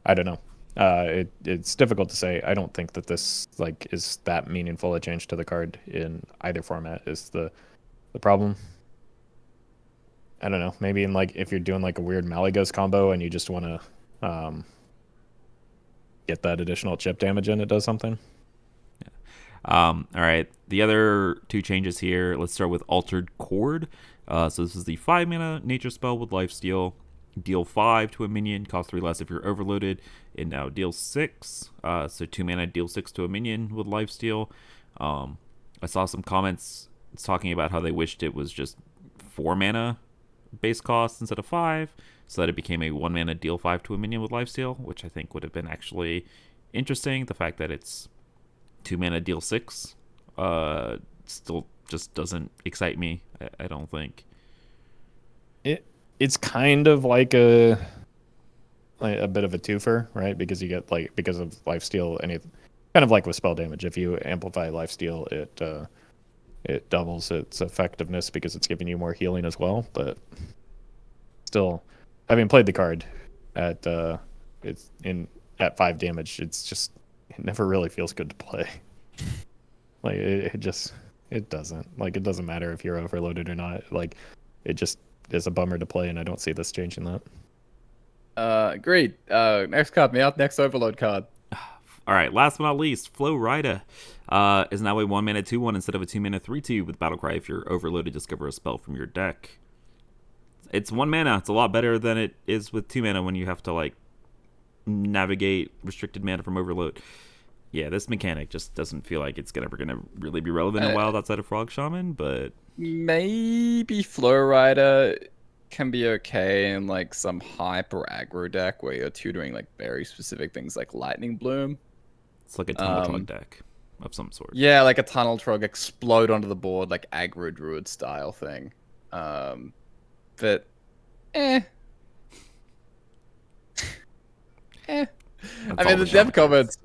I don't know. It's difficult to say. I don't think that this like is that meaningful a change to the card in either format is the problem. I don't know. Maybe in, like, if you're doing like a weird Malygos combo and you just want to get that additional chip damage in, it does something. All right, the other 2 changes here. Let's start with Altered Chord. So this is the 5-mana nature spell with Lifesteal. Deal 5 to a minion, cost 3 less if you're overloaded. It now deals 6. So 2 mana, deal 6 to a minion with Lifesteal. I saw some comments talking about how they wished it was just 4 mana base cost instead of 5, so that it became a 1 mana deal 5 to a minion with Lifesteal, which I think would have been actually interesting. The fact that it's 2 mana deal 6 still just doesn't excite me. I don't think. It's kind of like a bit of a twofer, right? Because you get, like, because of Lifesteal, kind of like with spell damage. If you amplify Lifesteal, it doubles its effectiveness because it's giving you more healing as well. But still, having played the card at 5 damage, it never really feels good to play. Like, it doesn't. Like, it doesn't matter if you're overloaded or not. Like, it just is a bummer to play, and I don't see this changing that. Agreed. Next card, next Overload card. All right, last but not least, Flow Rida is now a 1 mana 2/1 instead of a 2 mana 3/2 with Battlecry. If you're overloaded, discover a spell from your deck. It's 1 mana. It's a lot better than it is with 2 mana when you have to, like, navigate restricted mana from overload. Yeah, this mechanic just doesn't feel like it's ever gonna really be relevant in Wild outside of Frog Shaman, but maybe Flow Rider can be okay in, like, some hyper aggro deck where you're tutoring, like, very specific things like Lightning Bloom. it's like a Tunnel Trog deck of some sort. Yeah, like a Tunnel Trog explode onto the board, like aggro druid style thing. But I mean, the dev comments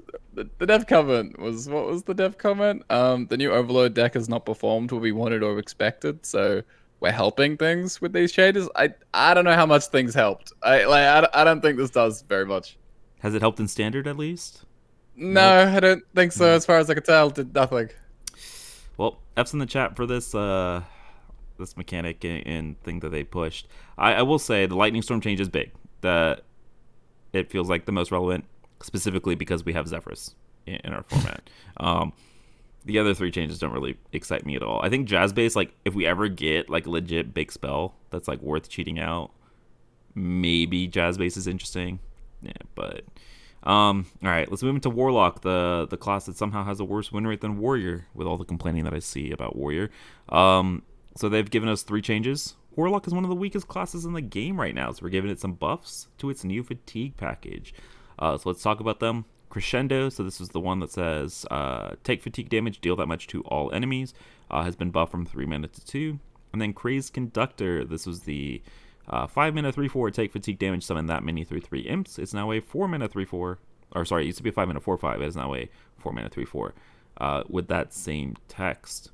the dev comment was, what was the dev comment? The new Overload deck has not performed what we wanted or expected, so we're helping things with these shaders. I don't know how much things helped. I don't think this does very much. Has it helped in standard at least? No, I don't think so. As far as I can tell, did nothing. Well, F's in the chat for this this mechanic and thing that they pushed. I will say the Lightning Storm change is big. It feels like the most relevant, specifically because we have Zephrys in our format. The other three changes don't really excite me at all. I think Jazz Base, like, if we ever get like a legit big spell that's like worth cheating out, maybe Jazz Base is interesting. Yeah, but all right, let's move into Warlock, the class that somehow has a worse win rate than Warrior, with all the complaining that I see about Warrior. So they've given us 3 changes. Warlock is one of the weakest classes in the game right now, so we're giving it some buffs to its new fatigue package. So let's talk about them. Crescendo, so this is the one that says take fatigue damage, deal that much to all enemies, has been buffed from 3 mana to 2. And then Crazed Conductor, this was the 5 mana 3/4, take fatigue damage, summon that many 3/3 imps. It's now a 4 mana 3/4, or sorry, it used to be a 5 mana 4/5. It is now a 4 mana 3/4 with that same text.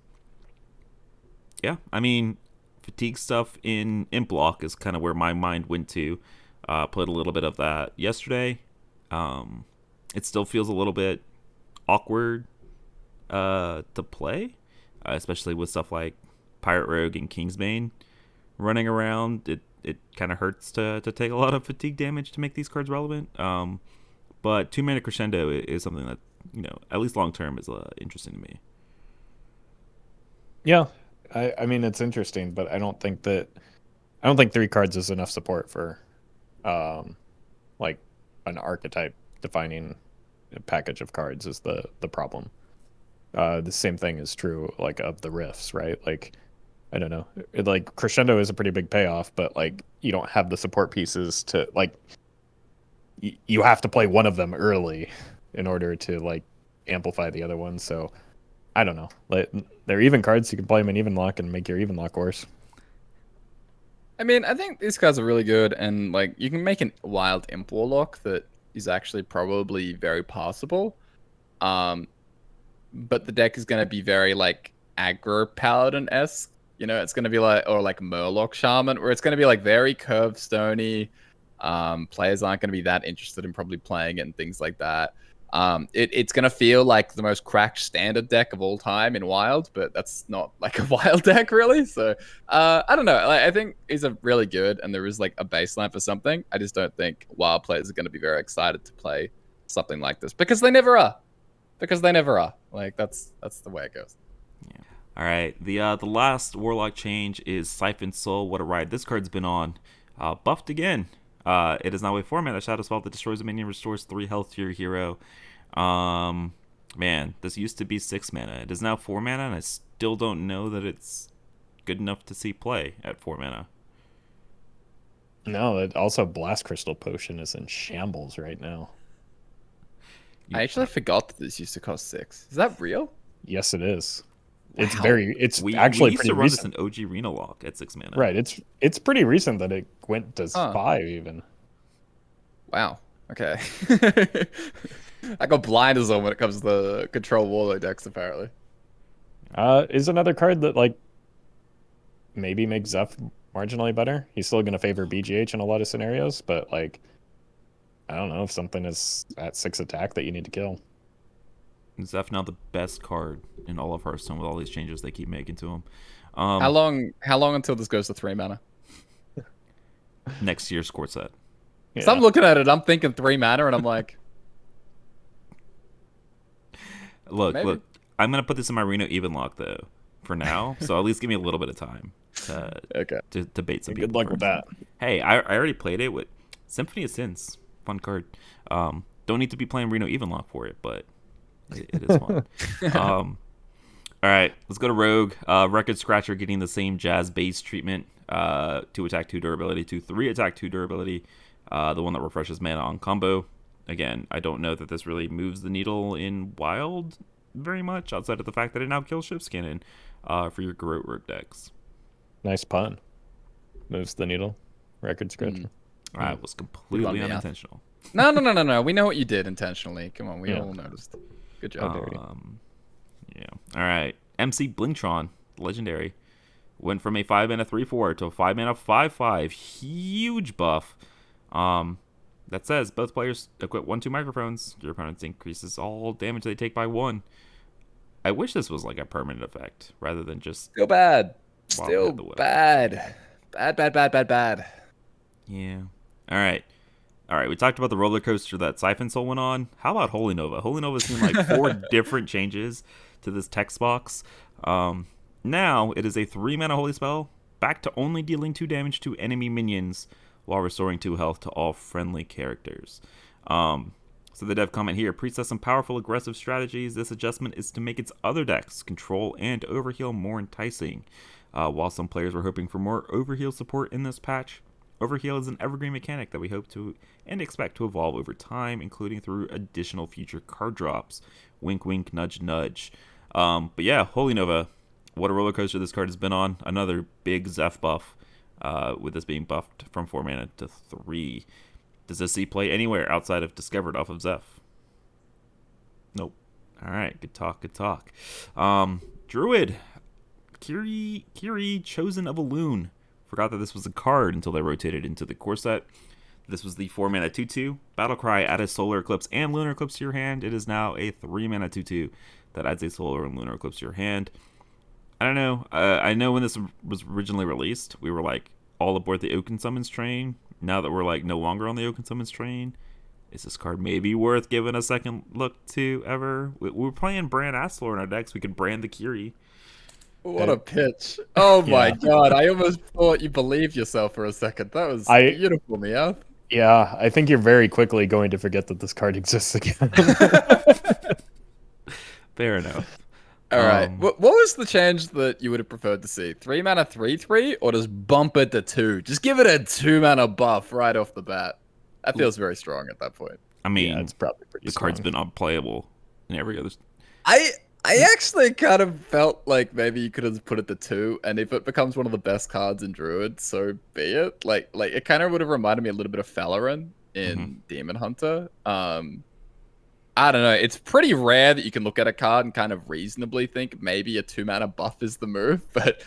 Yeah, I mean, fatigue stuff in Imp Block is kind of where my mind went to. Played a little bit of that yesterday. It still feels a little bit awkward to play, especially with stuff like Pirate Rogue and Kingsbane running around. It kind of hurts to take a lot of fatigue damage to make these cards relevant. But 2 mana Crescendo is something that, you know, at least long term is interesting to me. Yeah, I mean, it's interesting, but I don't think 3 cards is enough support for like an archetype defining package of cards is the problem. The same thing is true like of the Rifts, right? Like, I don't know, like Crescendo is a pretty big payoff, but like you don't have the support pieces to like you have to play one of them early in order to like amplify the other one. So I don't know. Like, they're even cards, you can play them in even lock and make your even lock worse. I mean, I think these cards are really good, and like you can make a wild Imp Warlock that is actually probably very passable. But the deck is going to be very like aggro Paladin-esque. You know, it's going to be like, or like Murloc Shaman, where it's going to be like very curved stony. Players aren't going to be that interested in probably playing it and things like that. It's going to feel like the most cracked standard deck of all time in Wild, but that's not like a Wild deck really. So I don't know. Like, I think these are really good, and there is like a baseline for something. I just don't think Wild players are going to be very excited to play something like this because they never are. Like that's the way it goes. Yeah. All right. The last Warlock change is Siphon Soul. What a ride this card's been on. Buffed again. It is now a 4 mana Shadow Spell that destroys a minion, restores 3 health to your hero. Man, this used to be 6 mana. It is now 4 mana, and I still don't know that it's good enough to see play at 4 mana. No, it also Blast Crystal Potion is in shambles right now. I actually forgot that this used to cost 6. Is that real? Yes, it is. Wow. It's we actually used pretty to run recent. this in OG Reno Lock at 6 mana. Right, it's pretty recent that it went to 5 even. Wow. Okay. I got blinders on when it comes to the control Warlock decks, apparently. Is another card that like maybe makes Zeph marginally better. He's still gonna favor BGH in a lot of scenarios, but like I don't know if something is at 6 attack that you need to kill. Zeph now the best card in all of Hearthstone with all these changes they keep making to him. How long until this goes to 3 mana? Next year's court set. Yeah. So I'm looking at it, I'm thinking 3 mana, and I'm like, Look, maybe. I'm gonna put this in my Reno even lock though for now, so at least give me a little bit of time to bait some people. Good luck with that. Hey, I already played it with Symphony of Sins, fun card. Don't need to be playing Reno even lock for it, but it is fun. All right, let's go to Rogue. Record Scratcher getting the same Jazz base treatment. 2 attack, 2 durability, 2 3 attack, 2 durability. The one that refreshes mana on combo. Again, I don't know that this really moves the needle in Wild very much, outside of the fact that it now kills Ship's Cannon for your Garrote Rogue decks. Nice pun. Moves the needle. Record Scratcher. That was completely Yeah. unintentional. No. We know what you did intentionally. Come on, we Yeah. all noticed. Good job. Yeah. All right. MC Blingtron, legendary, went from a 5-mana 3/4 to a 5-mana 5/5. Huge buff. That says both players equip 1/2 microphones. Your opponent increases all damage they take by 1. I wish this was like a permanent effect rather than just Still bad. while we Still had the whip. bad. Bad. Yeah. All right. We talked about the roller coaster that Siphon Soul went on. How about Holy Nova? Holy Nova's seen like 4 different changes to this text box. Now it is a 3-mana holy spell, back to only dealing 2 damage to enemy minions while restoring 2 health to all friendly characters. So the dev comment here, Priest has some powerful aggressive strategies. This adjustment is to make its other decks, Control and Overheal, more enticing. While some players were hoping for more Overheal support in this patch, Overheal is an evergreen mechanic that we hope to and expect to evolve over time, including through additional future card drops. Wink, wink, nudge, nudge. But yeah, Holy Nova, what a roller coaster this card has been on. Another big Zeph buff, with this being buffed from 4 mana to 3. Does this see play anywhere outside of Discovered off of Zeph? Nope. All right, good talk. Druid, Kiri, Chosen of a Loon. Forgot that this was a card until they rotated into the core set. This was the 4-mana 2/2. Battlecry, add a Solar Eclipse and Lunar Eclipse to your hand. It is now a 3-mana 2/2 that adds a Solar and Lunar Eclipse to your hand. I don't know. I know when this was originally released, we were like all aboard the Oaken Summons train. Now that we're like no longer on the Oaken Summons train, is this card maybe worth giving a second look to ever? We're playing Brand Astlor in our decks. We could brand the Kiri. What a pitch. Oh my Yeah. god, I almost thought you believed yourself for a second. That was beautiful, Meowth. Yeah, I think you're very quickly going to forget that this card exists again. Fair enough. All right. What was the change that you would have preferred to see? 3-mana 3/3, or just bump it to 2? Just give it a 2-mana buff right off the bat. That feels very strong at that point. I mean, yeah, it's probably pretty the strong. card's been unplayable in every other. I actually kind of felt like maybe you could have put it to 2, and if it becomes one of the best cards in Druid, so be it. Like it kind of would have reminded me a little bit of Falaran in Demon Hunter. I don't know. It's pretty rare that you can look at a card and kind of reasonably think maybe a 2-mana buff is the move, but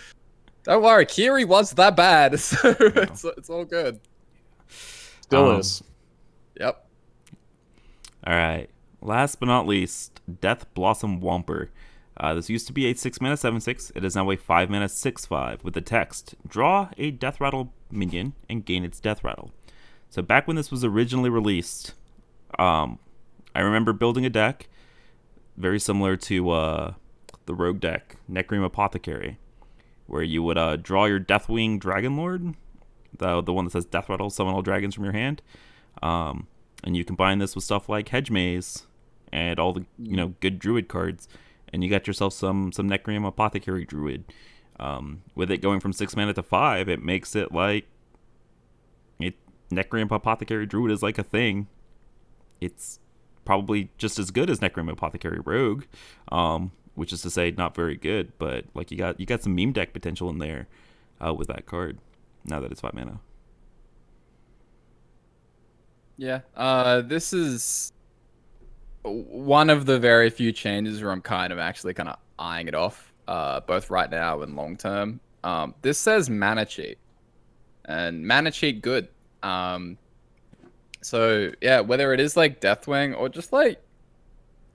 don't worry, Kiri was that bad, so it's all good. Still is. Yep. All right. Last but not least, Death Blossom Womper. This used to be a 6-mana 7/6. It is now a 5-mana 6/5 with the text, draw a Death Rattle minion and gain its Death Rattle. So back when this was originally released, I remember building a deck very similar to the rogue deck, Necrim Apothecary, where you would draw your Deathwing Dragonlord, the one that says Death Rattle, summon all dragons from your hand, and you combine this with stuff like Hedge Maze and all the good Druid cards, and you got yourself some Necrim Apothecary Druid. With it going from 6 mana to 5, it makes it like Necrim Apothecary Druid is like a thing. It's probably just as good as Necrim Apothecary Rogue, which is to say not very good, but like you got some meme deck potential in there with that card now that it's 5 mana. Yeah, this is one of the very few changes where I'm kind of eyeing it off, both right now and long term. This says mana cheat, and mana cheat good. So yeah, whether it is like Deathwing or just like,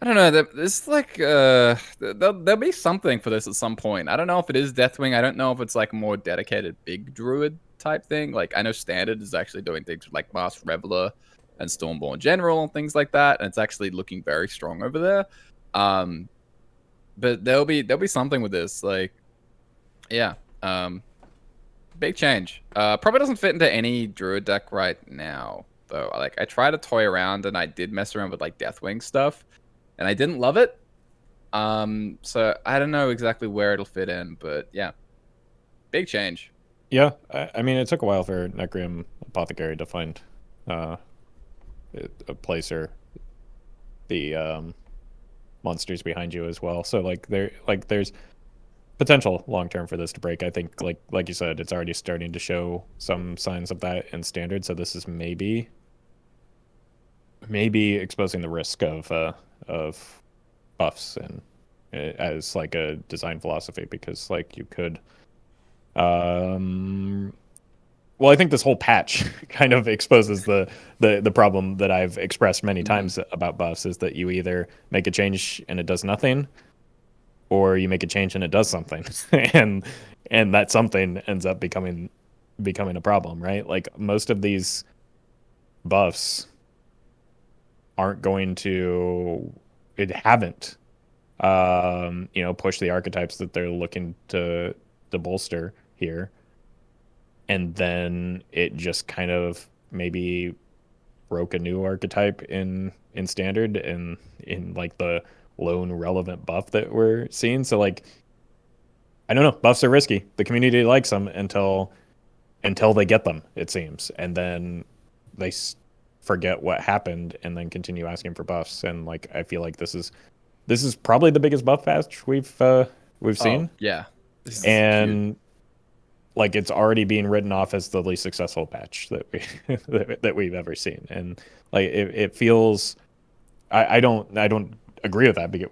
I don't know, there's like there'll be something for this at some point. I don't know if it is Deathwing. I don't know if it's like a more dedicated big Druid type thing. Like I know Standard is actually doing things with like Masked Reveler and Stormborn General and things like that, and it's actually looking very strong over there. But there'll be something with this. Like, yeah, big change. Probably doesn't fit into any Druid deck right now, though. Like I tried to toy around and I did mess around with like Deathwing stuff, and I didn't love it. So I don't know exactly where it'll fit in, but yeah, big change. Yeah, I mean, it took a while for Necrim Apothecary to find a place, or the monsters behind you as well. So there's potential long term for this to break. I think like you said, it's already starting to show some signs of that in Standard. So this is maybe maybe exposing the risk of buffs and as like a design philosophy, because like you could well, I think this whole patch kind of exposes the problem that I've expressed many times about buffs, is that you either make a change and it does nothing, or you make a change and it does something. and that something ends up becoming a problem, right? Like most of these buffs aren't going to it haven't push the archetypes that they're looking to bolster here. And then it just kind of maybe broke a new archetype in standard and in like the lone relevant buff that we're seeing. So like, I don't know, buffs are risky. The community likes them until they get them, it seems, and then they forget what happened and then continue asking for buffs. And like, I feel like this is probably the biggest buff patch we've seen. Yeah, this is and huge. Like it's already being written off as the least successful patch that we that we've ever seen. And like it feels, I don't agree with that, because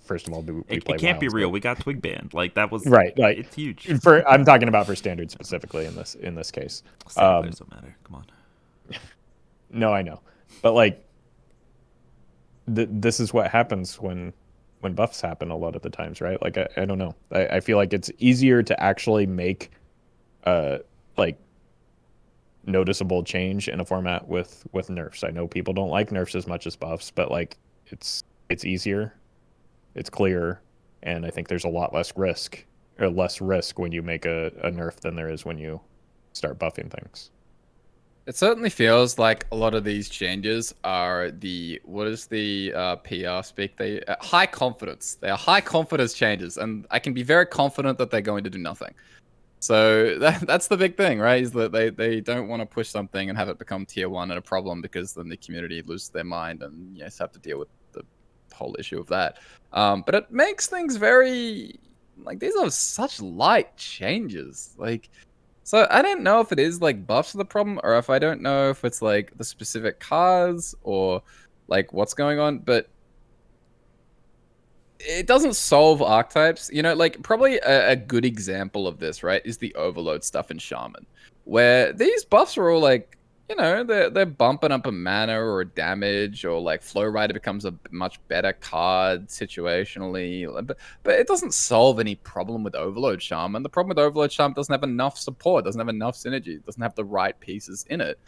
first of all, we play It can't be WoW, real. so- We got Twig banned. Like that was right, like it's huge. I'm talking about for standard specifically in this case. Standard players don't matter. Come on. No, I know, but like this is what happens when buffs happen a lot of the times, right? Like I don't know. I feel like it's easier to actually make like noticeable change in a format with nerfs. I know people don't like nerfs as much as buffs, but like it's easier, it's clearer, and I think there's a lot less risk when you make a nerf than there is when you start buffing things. It certainly feels like a lot of these changes are what is the PR speak? They high confidence. They are high confidence changes, and I can be very confident that they're going to do nothing. So that's the big thing, right? Is that they don't want to push something and have it become tier 1 and a problem, because then the community loses their mind and yes, have to deal with the whole issue of that. But it makes things very like, these are such light changes. Like, so I don't know if it is like buffs are the problem, or if I don't know if it's like the specific cards or like what's going on, but it doesn't solve archetypes. You know, like probably a good example of this, right, is the overload stuff in Shaman, where these buffs are all like, you know, they're bumping up a mana or a damage, or like Flow Rider becomes a much better card situationally, but it doesn't solve any problem with Overload Shaman. The problem with Overload Shaman doesn't have enough support, doesn't have enough synergy, doesn't have the right pieces in it.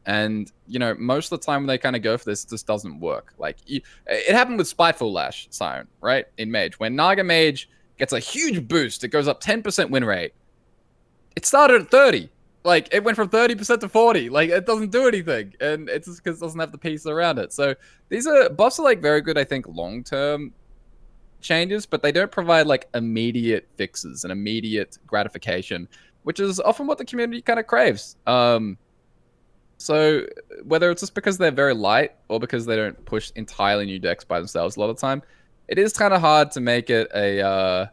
And, you know, most of the time when they kind of go for this, it just doesn't work. Like, it happened with Spiteful Lash, Sion, right? In Mage. When Naga Mage gets a huge boost, it goes up 10% win rate. It started at 30. Like, it went from 30% to 40. Like, it doesn't do anything. And it's just because it doesn't have the pieces around it. So, buffs are, like, very good, I think, long-term changes, but they don't provide, like, immediate fixes and immediate gratification, which is often what the community kind of craves. So whether it's just because they're very light or because they don't push entirely new decks by themselves a lot of the time, it is kind of hard to make it a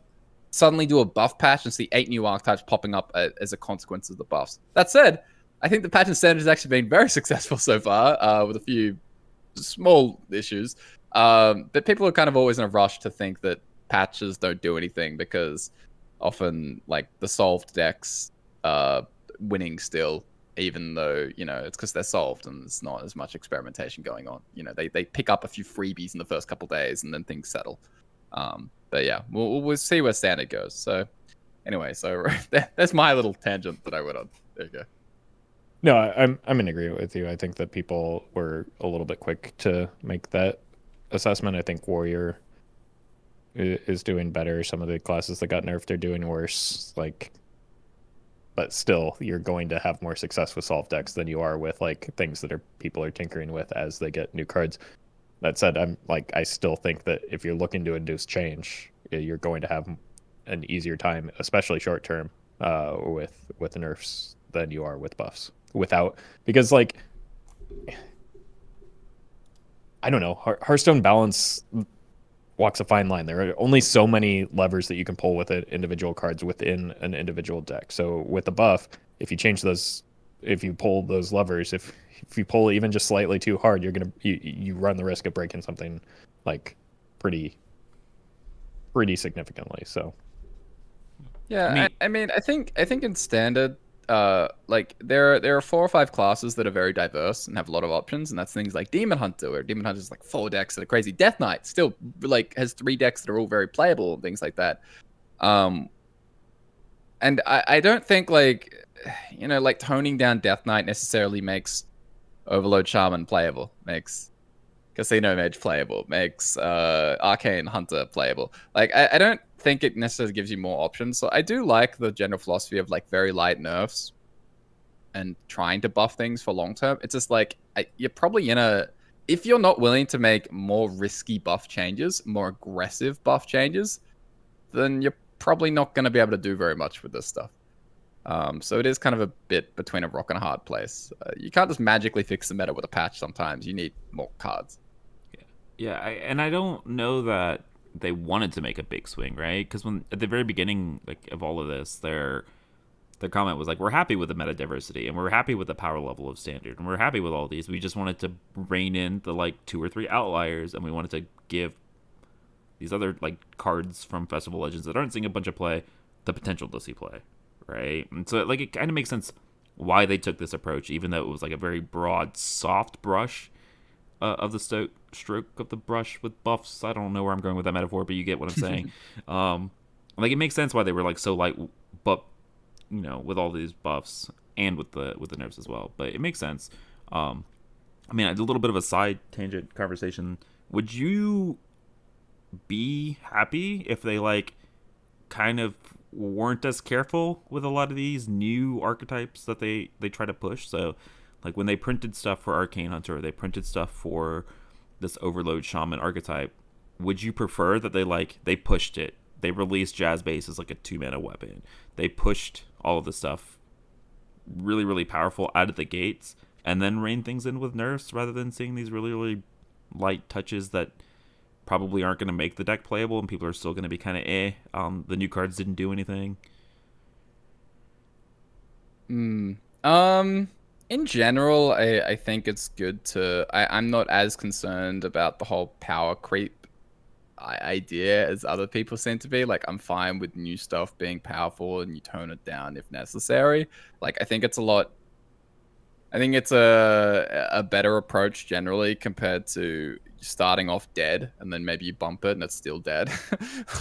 suddenly do a buff patch and see 8 new archetypes popping up as a consequence of the buffs. That said, I think the patch in standard has actually been very successful so far, with a few small issues. But people are kind of always in a rush to think that patches don't do anything, because often like the solved decks winning still, even though, you know, it's because they're solved and there's not as much experimentation going on. You know, they pick up a few freebies in the first couple days and then things settle. But yeah, we'll see where standard goes. So anyway, so that's my little tangent that I went on. There you go. No, I'm in agreement with you. I think that people were a little bit quick to make that assessment. I think Warrior is doing better. Some of the classes that got nerfed are doing worse. Like, but still, you're going to have more success with solved decks than you are with like things that people are tinkering with as they get new cards. That said, I still think that if you're looking to induce change, you're going to have an easier time, especially short term, with nerfs than you are with buffs. Because like, I don't know, Hearthstone balance walks a fine line. There are only so many levers that you can pull with it, individual cards within an individual deck. So with the buff, if you pull those levers, if if you pull even just slightly too hard, you run the risk of breaking something like pretty significantly. So Yeah, I mean, I think in standard, like there are 4 or 5 classes that are very diverse and have a lot of options, and that's things like Demon Hunter, where Demon Hunter is like 4 decks that are crazy. Death Knight still like has 3 decks that are all very playable and things like that. And I don't think like like toning down Death Knight necessarily makes Overload Shaman playable, makes Casino Mage playable, makes Arcane Hunter playable. Like I don't think it necessarily gives you more options. So I do like the general philosophy of like very light nerfs and trying to buff things for long term. It's just like you're probably if you're not willing to make more risky buff changes, more aggressive buff changes, then you're probably not going to be able to do very much with this stuff. So it is kind of a bit between a rock and a hard place. You can't just magically fix the meta with a patch sometimes. You need more cards. Yeah, and I don't know that they wanted to make a big swing, right? Because when at the very beginning like of all of this, their comment was like, we're happy with the meta diversity, and we're happy with the power level of standard, and we're happy with all these. We just wanted to rein in the like 2 or 3 outliers, and we wanted to give these other like cards from Festival Legends that aren't seeing a bunch of play the potential to see play, right? And so like it kind of makes sense why they took this approach, even though it was like a very broad, soft brush of the stroke of the brush with buffs. I don't know where I'm going with that metaphor, but you get what I'm saying. Like it makes sense why they were like so light, but with all these buffs and with the nerfs as well. But it makes sense. I mean, a little bit of a side tangent conversation. Would you be happy if they like kind of weren't as careful with a lot of these new archetypes that they try to push? So like when they printed stuff for Arcane Hunter, they printed stuff for this Overload Shaman archetype, would you prefer that they pushed it, they released Jazz Base as like a 2-mana weapon, they pushed all of the stuff really, really powerful out of the gates, and then rein things in with nerfs, rather than seeing these really, really light touches that probably aren't going to make the deck playable and people are still going to be kind of the new cards didn't do anything? In general, I think it's good to... I'm not as concerned about the whole power creep idea as other people seem to be. Like, I'm fine with new stuff being powerful and you tone it down if necessary. Like, I think it's a better approach generally compared to starting off dead and then maybe you bump it and it's still dead.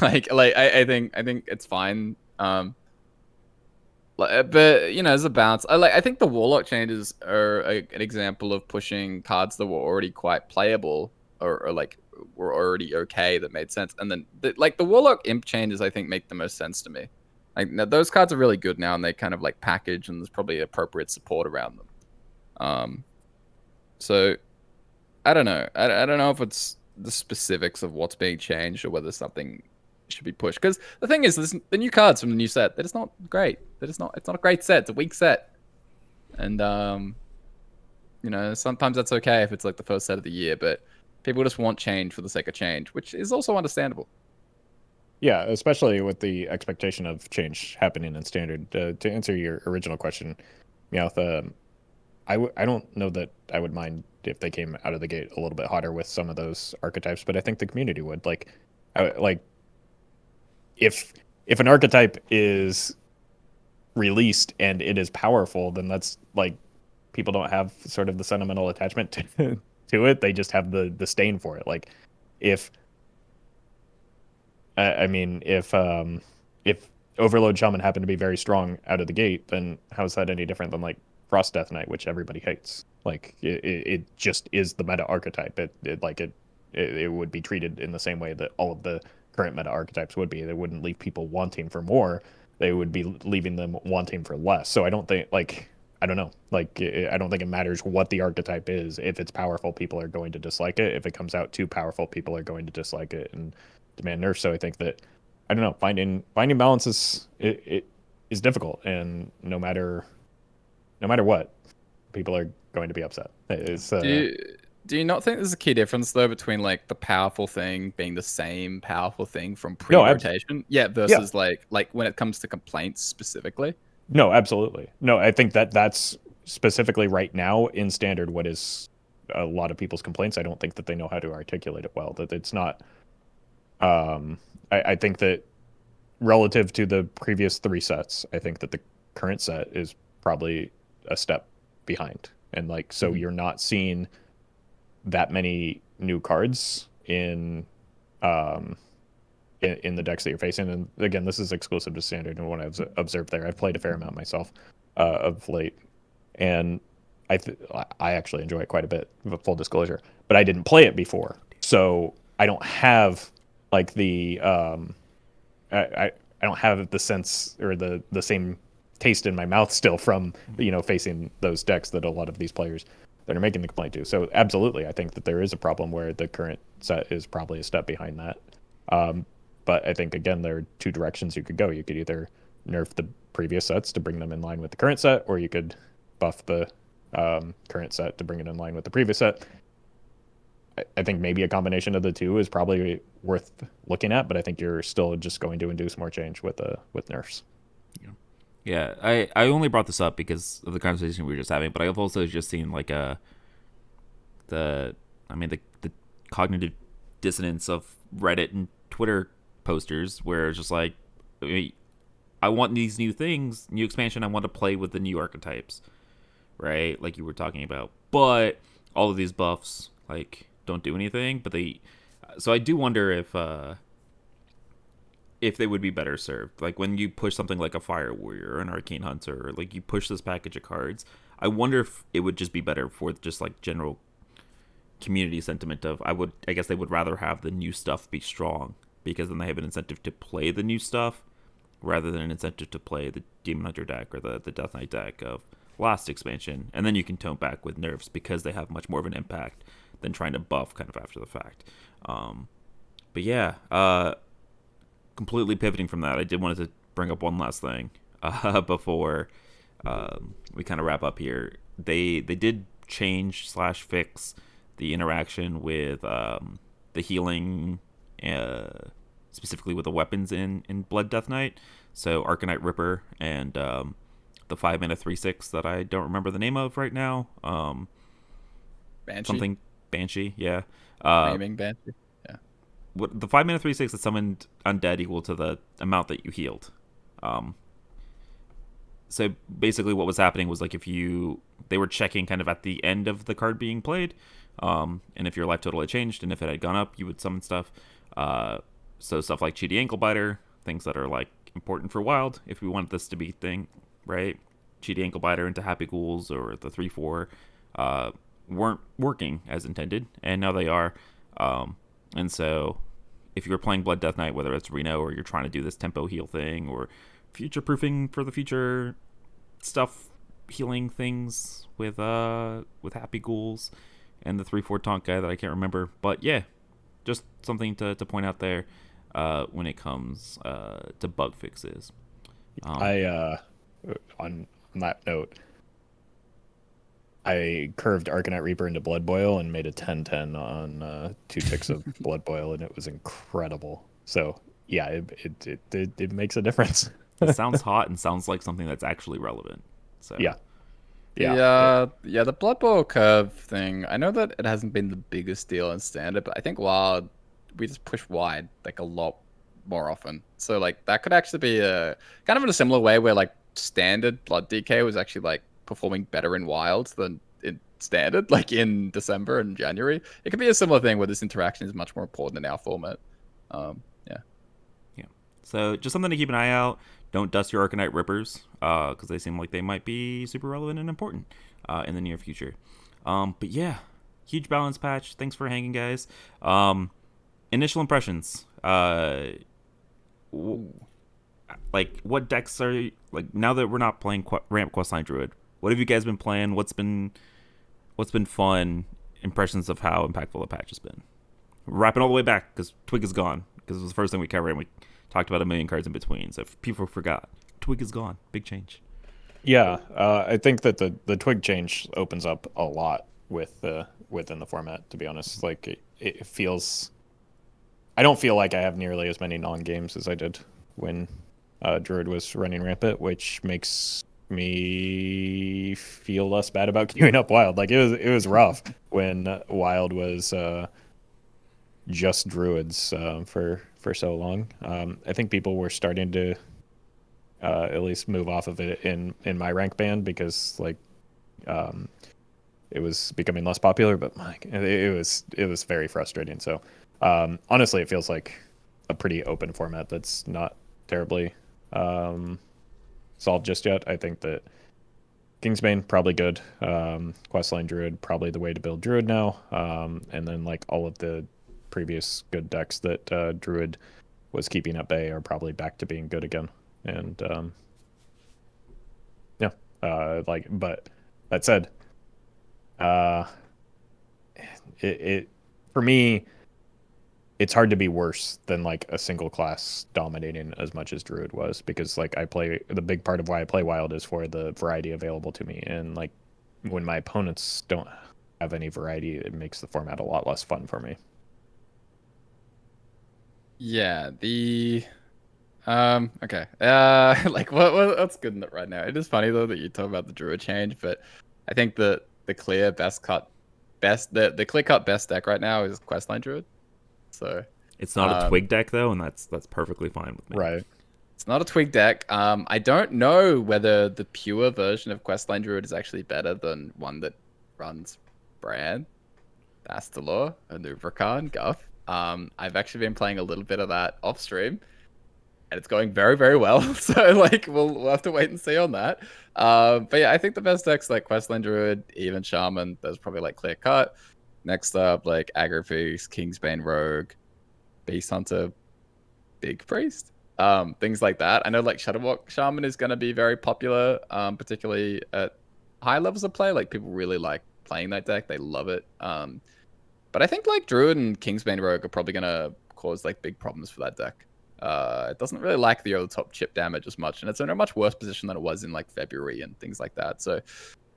I think it's fine. But there's a balance. I think the Warlock changes are an example of pushing cards that were already quite playable or like were already okay, that made sense. And then the Warlock Imp changes I think make the most sense to me. Like now, those cards are really good now, and they kind of like package, and there's probably appropriate support around them. So I don't know. I don't know if it's the specifics of what's being changed or whether something should be pushed. Because the thing is, the new cards from the new set, it's not great. It's not a great set. It's a weak set. And sometimes that's okay if it's like the first set of the year, but people just want change for the sake of change, which is also understandable. Yeah, especially with the expectation of change happening in standard. To answer your original question, Meowth, I don't know that I would mind if they came out of the gate a little bit hotter with some of those archetypes, but I think the community would. If an archetype is released and it is powerful, then that's like people don't have sort of the sentimental attachment to it. They just have the disdain for it. Like if Overload Shaman happened to be very strong out of the gate, then how is that any different than like Frost Death Knight, which everybody hates? Like it just is the meta archetype. It would be treated in the same way that all of the current meta archetypes would be. They wouldn't leave people wanting for more. They would be leaving them wanting for less. So I don't think I don't know. I don't think it matters what the archetype is. If it's powerful, people are going to dislike it. If it comes out too powerful, people are going to dislike it and demand nerfs. So I think that, I don't know, finding balance is difficult, and no matter what, people are going to be upset. Do you not think there's a key difference though between like the powerful thing being the same powerful thing from pre-rotation, versus like when it comes to complaints specifically? No, absolutely. No, I think that's specifically right now in standard, what is a lot of people's complaints, I don't think that they know how to articulate it well. That it's not. I think that relative to the previous 3 sets, I think that the current set is probably a step behind. And like, so you're not seeing that many new cards in the decks that you're facing. And again, this is exclusive to standard and what I've observed there. I've played a fair amount myself of late, and I actually enjoy it quite a bit, full disclosure, but I didn't play it before, so I don't have like the I don't have the sense or the same taste in my mouth still from facing those decks that a lot of these players that are making the complaint do. So absolutely, I think that there is a problem where the current set is probably a step behind that. But I think again there are 2 directions you could go. You could either nerf the previous sets to bring them in line with the current set, or you could buff the current set to bring it in line with the previous set. I think maybe a combination of the 2 is probably worth looking at, but I think you're still just going to induce more change with nerfs. Yeah, I only brought this up because of the conversation we were just having, but I've also just seen like the cognitive dissonance of Reddit and Twitter posters where it's just like, I want these new things, new expansion, I want to play with the new archetypes, right? Like you were talking about, but all of these buffs like don't do anything. But so I do wonder if they would be better served. Like when you push something like a Fire Warrior or an Arcane Hunter, or like you push this package of cards, I wonder if it would just be better for just like general community sentiment of I guess they would rather have the new stuff be strong, because then they have an incentive to play the new stuff rather than an incentive to play the Demon Hunter deck or the Death Knight deck of last expansion. And then you can tone back with nerfs because they have much more of an impact than trying to buff kind of after the fact. But yeah, completely pivoting from that, I did want to bring up one last thing before we kind of wrap up here. They did change / fix the interaction with the healing, specifically with the weapons in Blood Death Knight. So Arcanite Ripper and the 5-mana 3/6 that I don't remember the name of right now. Banshee? Something Banshee, yeah. Naming Banshee. What the 5-mana 3/6 that summoned undead equal to the amount that you healed. So basically what was happening was like they were checking kind of at the end of the card being played, and if your life total had changed and if it had gone up, you would summon stuff. So stuff like Cheaty Ankle Biter, things that are like important for Wild, if we wanted this to be thing, right? Cheaty Ankle Biter into Happy Ghouls or the 3/4 weren't working as intended, and now they are. And so if you're playing Blood Death Knight, whether it's Reno or you're trying to do this tempo heal thing or future proofing for the future stuff, healing things with Happy Ghouls and the 3/4 taunt guy that I can't remember, but yeah, just something to point out there when it comes to bug fixes. On that note, I curved Arcanite Reaper into Blood Boil and made a 10/10 on 2 ticks of Blood Boil, and it was incredible. So yeah, it makes a difference. It sounds hot and sounds like something that's actually relevant. So Yeah. The Blood Boil curve thing, I know that it hasn't been the biggest deal in standard, but I think Wild, we just push wide like a lot more often. So like that could actually be a kind of in a similar way where like standard Blood DK was actually like performing better in Wild than in standard, like in December and January. It could be a similar thing where this interaction is much more important in our format. Yeah. So just something to keep an eye out. Don't dust your Arcanite Rippers, because they seem like they might be super relevant and important in the near future. But yeah, huge balance patch. Thanks for hanging, guys. Initial impressions. Like, what decks are like now that we're not playing Ramp Questline Druid? What have you guys been playing? What's been fun? Impressions of how impactful the patch has been. We're wrapping all the way back because Twig is gone, because it was the first thing we covered and we talked about a million cards in between. So if people forgot, Twig is gone. Big change. Yeah, I think that the Twig change opens up a lot within the format. To be honest, like it feels. I don't feel like I have nearly as many non-games as I did when Druid was running rampant, which makes me feel less bad about queuing up Wild. Like it was rough when Wild was just druids for so long. I think people were starting to at least move off of it in my rank band because like it was becoming less popular. But it was very frustrating. So honestly, it feels like a pretty open format that's not terribly solved just yet. I think that Kingsbane probably good. Questline Druid probably the way to build Druid now. And then like all of the previous good decks that Druid was keeping at bay are probably back to being good again. And yeah, but that said, it for me, it's hard to be worse than like a single class dominating as much as Druid was, because like the big part of why I play Wild is for the variety available to me, and like when my opponents don't have any variety, it makes the format a lot less fun for me. Yeah, okay. Like what's good in it right now? It is funny though that you talk about the Druid change, but I think the clear the clear cut best deck right now is Questline Druid. So it's not a Twig deck though, and that's perfectly fine with me. Right. It's not a Twig deck. I don't know whether the pure version of Questline Druid is actually better than one that runs Bran, Astalor, Anubrakan, Guff. I've actually been playing a little bit of that off stream, and it's going very, very well. So like we'll have to wait and see on that. But yeah, I think the best decks like Questline Druid, even Shaman, there's probably like clear cut. Next up, like Aggro Feast, Kingsbane Rogue, Beast Hunter, Big Priest. Things like that. I know like Shadowwalk Shaman is going to be very popular, particularly at high levels of play. Like people really like playing that deck. They love it. But I think like Druid and Kingsbane Rogue are probably going to cause like big problems for that deck. It doesn't really like the over-top chip damage as much, and it's in a much worse position than it was in like February and things like that. So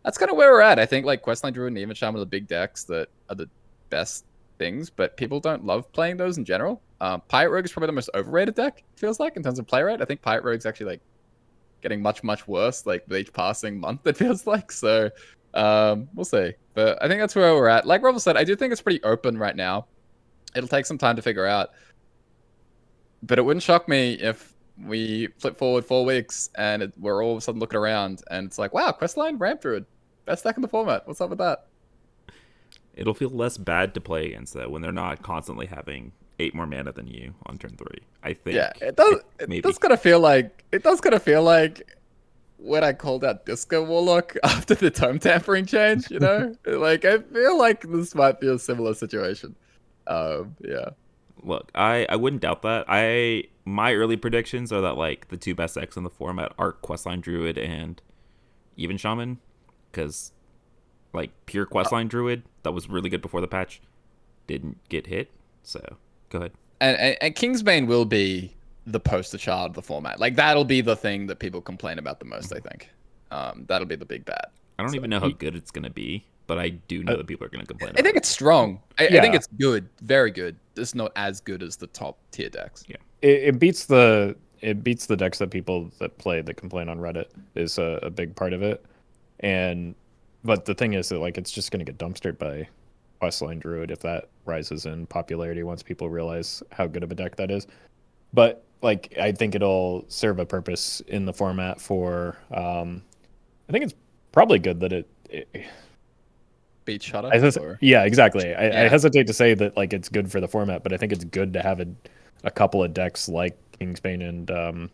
that's kind of where we're at. I think like Questline Druid and even Shaman are the big decks that are the best things, but people don't love playing those in general. Pirate Rogue is probably the most overrated deck, it feels like, in terms of play rate. I think Pirate Rogue's actually like getting much, much worse like with each passing month, it feels like. So we'll see. But I think that's where we're at. Like Roffle said, I do think it's pretty open right now. It'll take some time to figure out. But it wouldn't shock me if we flip forward 4 weeks and we're all of a sudden looking around and it's like, wow, Questline, Ramp Druid, best deck in the format. What's up with that? It'll feel less bad to play against that when they're not constantly having 8 more mana than you on turn 3. I think. Yeah, it does. It does kind of feel like. It does kind of feel like when I called out Disco Warlock after the tome tampering change. You know, like I feel like this might be a similar situation. Yeah. Look, I wouldn't doubt that. My early predictions are that like the 2 best decks in the format are Questline Druid and even Shaman, because like pure Questline Druid that was really good before the patch didn't get hit. So go ahead. And Kingsbane will be the poster child of the format. Like that'll be the thing that people complain about the most. I think that'll be the big bad. I don't even know how good it's gonna be, but I do know that people are gonna complain. I think it's strong. I think it's good, very good. It's not as good as the top tier decks. Yeah, it beats the decks that people that complain on Reddit is a big part of it. But the thing is that like it's just gonna get dumpstered by Questline Druid if that rises in popularity once people realize how good of a deck that is. But like I think it'll serve a purpose in the format for I think it's probably good that it beat Shutter. Yeah, exactly. I hesitate to say that like it's good for the format, but I think it's good to have a couple of decks like Kingsbane and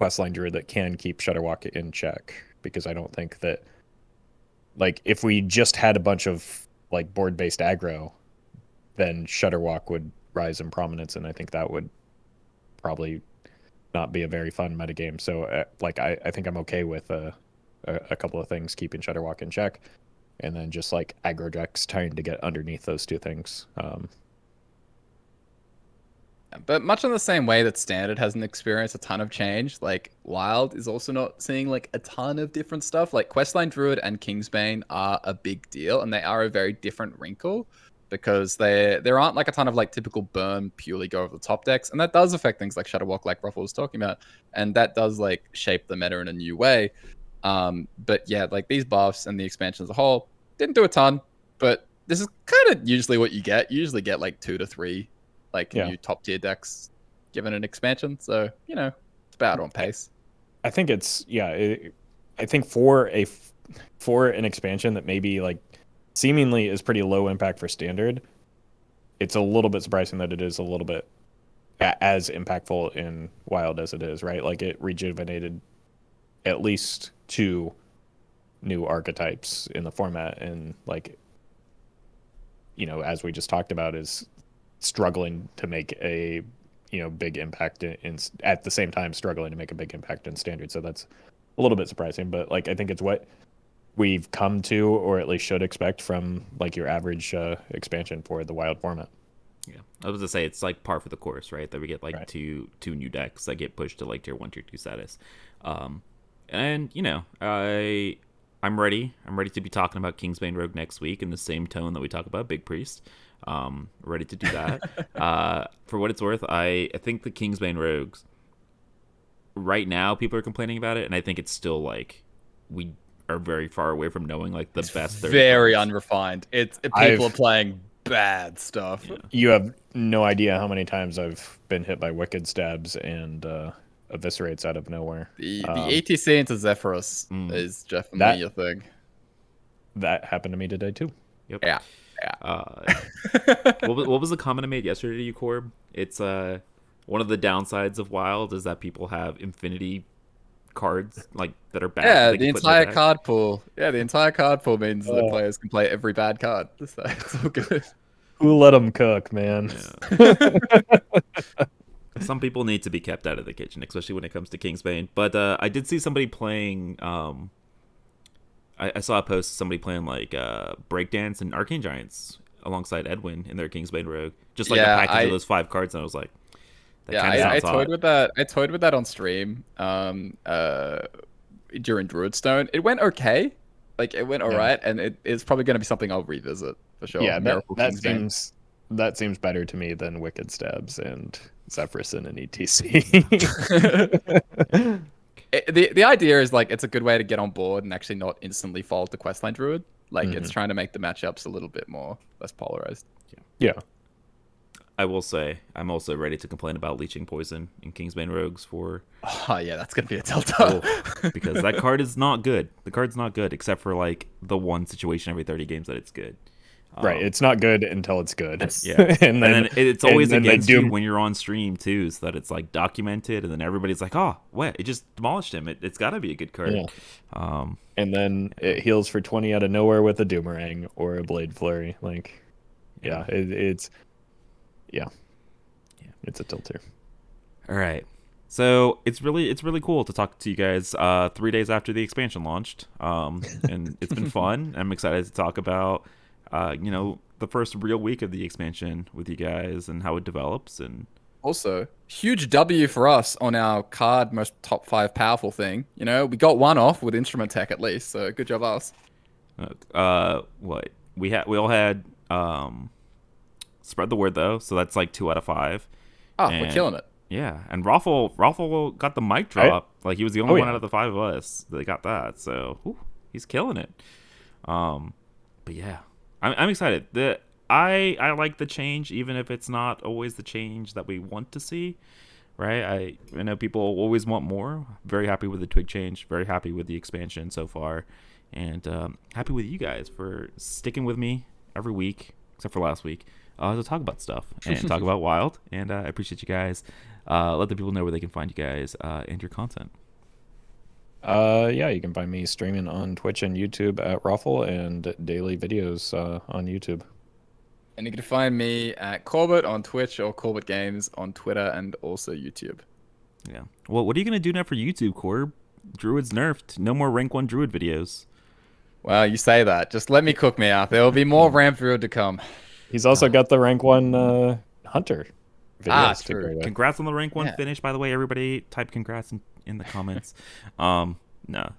Questline Druid that can keep Shutterwalk in check, because I don't think that like if we just had a bunch of like board-based aggro, then Shutterwalk would rise in prominence, and I think that would probably not be a very fun metagame. So like I think I'm okay with a couple of things keeping Shutterwalk in check, and then just like aggro decks trying to get underneath those 2 things. But much in the same way that Standard hasn't experienced a ton of change, like Wild is also not seeing like a ton of different stuff. Like Questline Druid and Kingsbane are a big deal, and they are a very different wrinkle because there aren't like a ton of like typical burn purely go over the top decks, and that does affect things like Shutterwalk, like Roffle was talking about, and that does like shape the meta in a new way. But yeah, like these buffs and the expansion as a whole didn't do a ton, but this is kind of usually what you get. You usually get like 2 to 3 like new top tier decks given an expansion. So, you know, it's about on pace. I think it's I think for an expansion that maybe like seemingly is pretty low impact for standard, it's a little bit surprising that it is a little bit as impactful in wild as it is, right? Like it rejuvenated at least 2 new archetypes in the format, and like, you know, as we just talked about, is struggling to make a, you know, big impact in at the same time struggling to make a big impact in standard. So that's a little bit surprising, but like I think it's what we've come to, or at least should expect from like your average expansion for the wild format. Yeah, I was gonna say it's like par for the course, right? That we get like two new decks that get pushed to like tier 1, tier 2 status, and you know, I'm ready. I'm ready to be talking about Kingsbane Rogue next week in the same tone that we talk about Big Priest. Ready to do that. For what it's worth, I think the Kingsbane Rogues right now people are complaining about it, and I think it's still like we are very far away from knowing like the best. Very unrefined. It's people are playing bad stuff. Yeah. You have no idea how many times I've been hit by wicked stabs and eviscerates out of nowhere. The ETC into Zephyrus is definitely a thing. That happened to me today too. Yep. Yeah. What was the comment I made yesterday to you, Corb? It's one of the downsides of Wild is that people have infinity cards like that are bad. Yeah, the entire card pool. Yeah, the entire card pool means that players can play every bad card. So it's all good. Who let them cook, man? Yeah. Some people need to be kept out of the kitchen, especially when it comes to Kingsbane. But I did see somebody playing. I saw a post of somebody playing like Breakdance and Arcane Giants alongside Edwin in their Kingsbane Rogue, just like a package of those 5 cards, and I was like, I toyed with that. I toyed with that on stream during Druidstone. It went okay, like it went alright, and it's probably going to be something I'll revisit for sure. Yeah, that seems better to me than Wicked Stabs and Zephyrus and ETC. The idea is like it's a good way to get on board and actually not instantly fall to Questline Druid. Like it's trying to make the matchups a little bit less polarized. Yeah. I will say I'm also ready to complain about leeching poison in Kingsbane Rogues for. Oh yeah, that's gonna be a telltale. Because that card is not good. The card's not good except for like the one situation every 30 games that it's good. Right, it's not good until it's good. Yeah, and then it's always against you when you're on stream too, so that it's like documented, and then everybody's like, "Oh, what? It just demolished him. It's got to be a good card." Yeah. And then it heals for 20 out of nowhere with a Doomerang or a Blade Flurry. Like, it's a tilter. All right, so it's really cool to talk to you guys 3 days after the expansion launched, and it's been fun. I'm excited to talk about. The first real week of the expansion with you guys and how it develops, and also huge W for us on our card most top 5 powerful thing. You know, we got one off with Instrument Tech at least, so good job us. What we all had spread the word though, so that's like 2 out of 5. Oh, we're killing it. Yeah, and Roffle got the mic drop. Like he was the only one out of the 5 of us that got that, so he's killing it. But yeah. I'm excited. I like the change, even if it's not always the change that we want to see, right? I know people always want more. Very happy with the Twig change. Very happy with the expansion so far, and happy with you guys for sticking with me every week, except for last week, to talk about stuff and talk about Wild. And I appreciate you guys. Let the people know where they can find you guys and your content. You can find me streaming on Twitch and YouTube at Roffle and daily videos on YouTube. And you can find me at Corbett on Twitch or Corbettgames on Twitter and also YouTube. Yeah. Well, what are you going to do now for YouTube, Corb? Druid's nerfed. No more rank 1 Druid videos. Well, you say that. Just let me cook me up. There will be more Ramp Druid to come. He's also got the rank 1 Hunter videos. True. Congrats on the rank 1 finish, by the way. Everybody type congrats in the comments. No,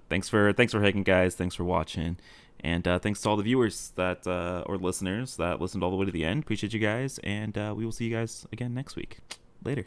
thanks for hanging, guys. Thanks for watching, and thanks to all the viewers that or listeners that listened all the way to the end. Appreciate you guys, and we will see you guys again next week. Later.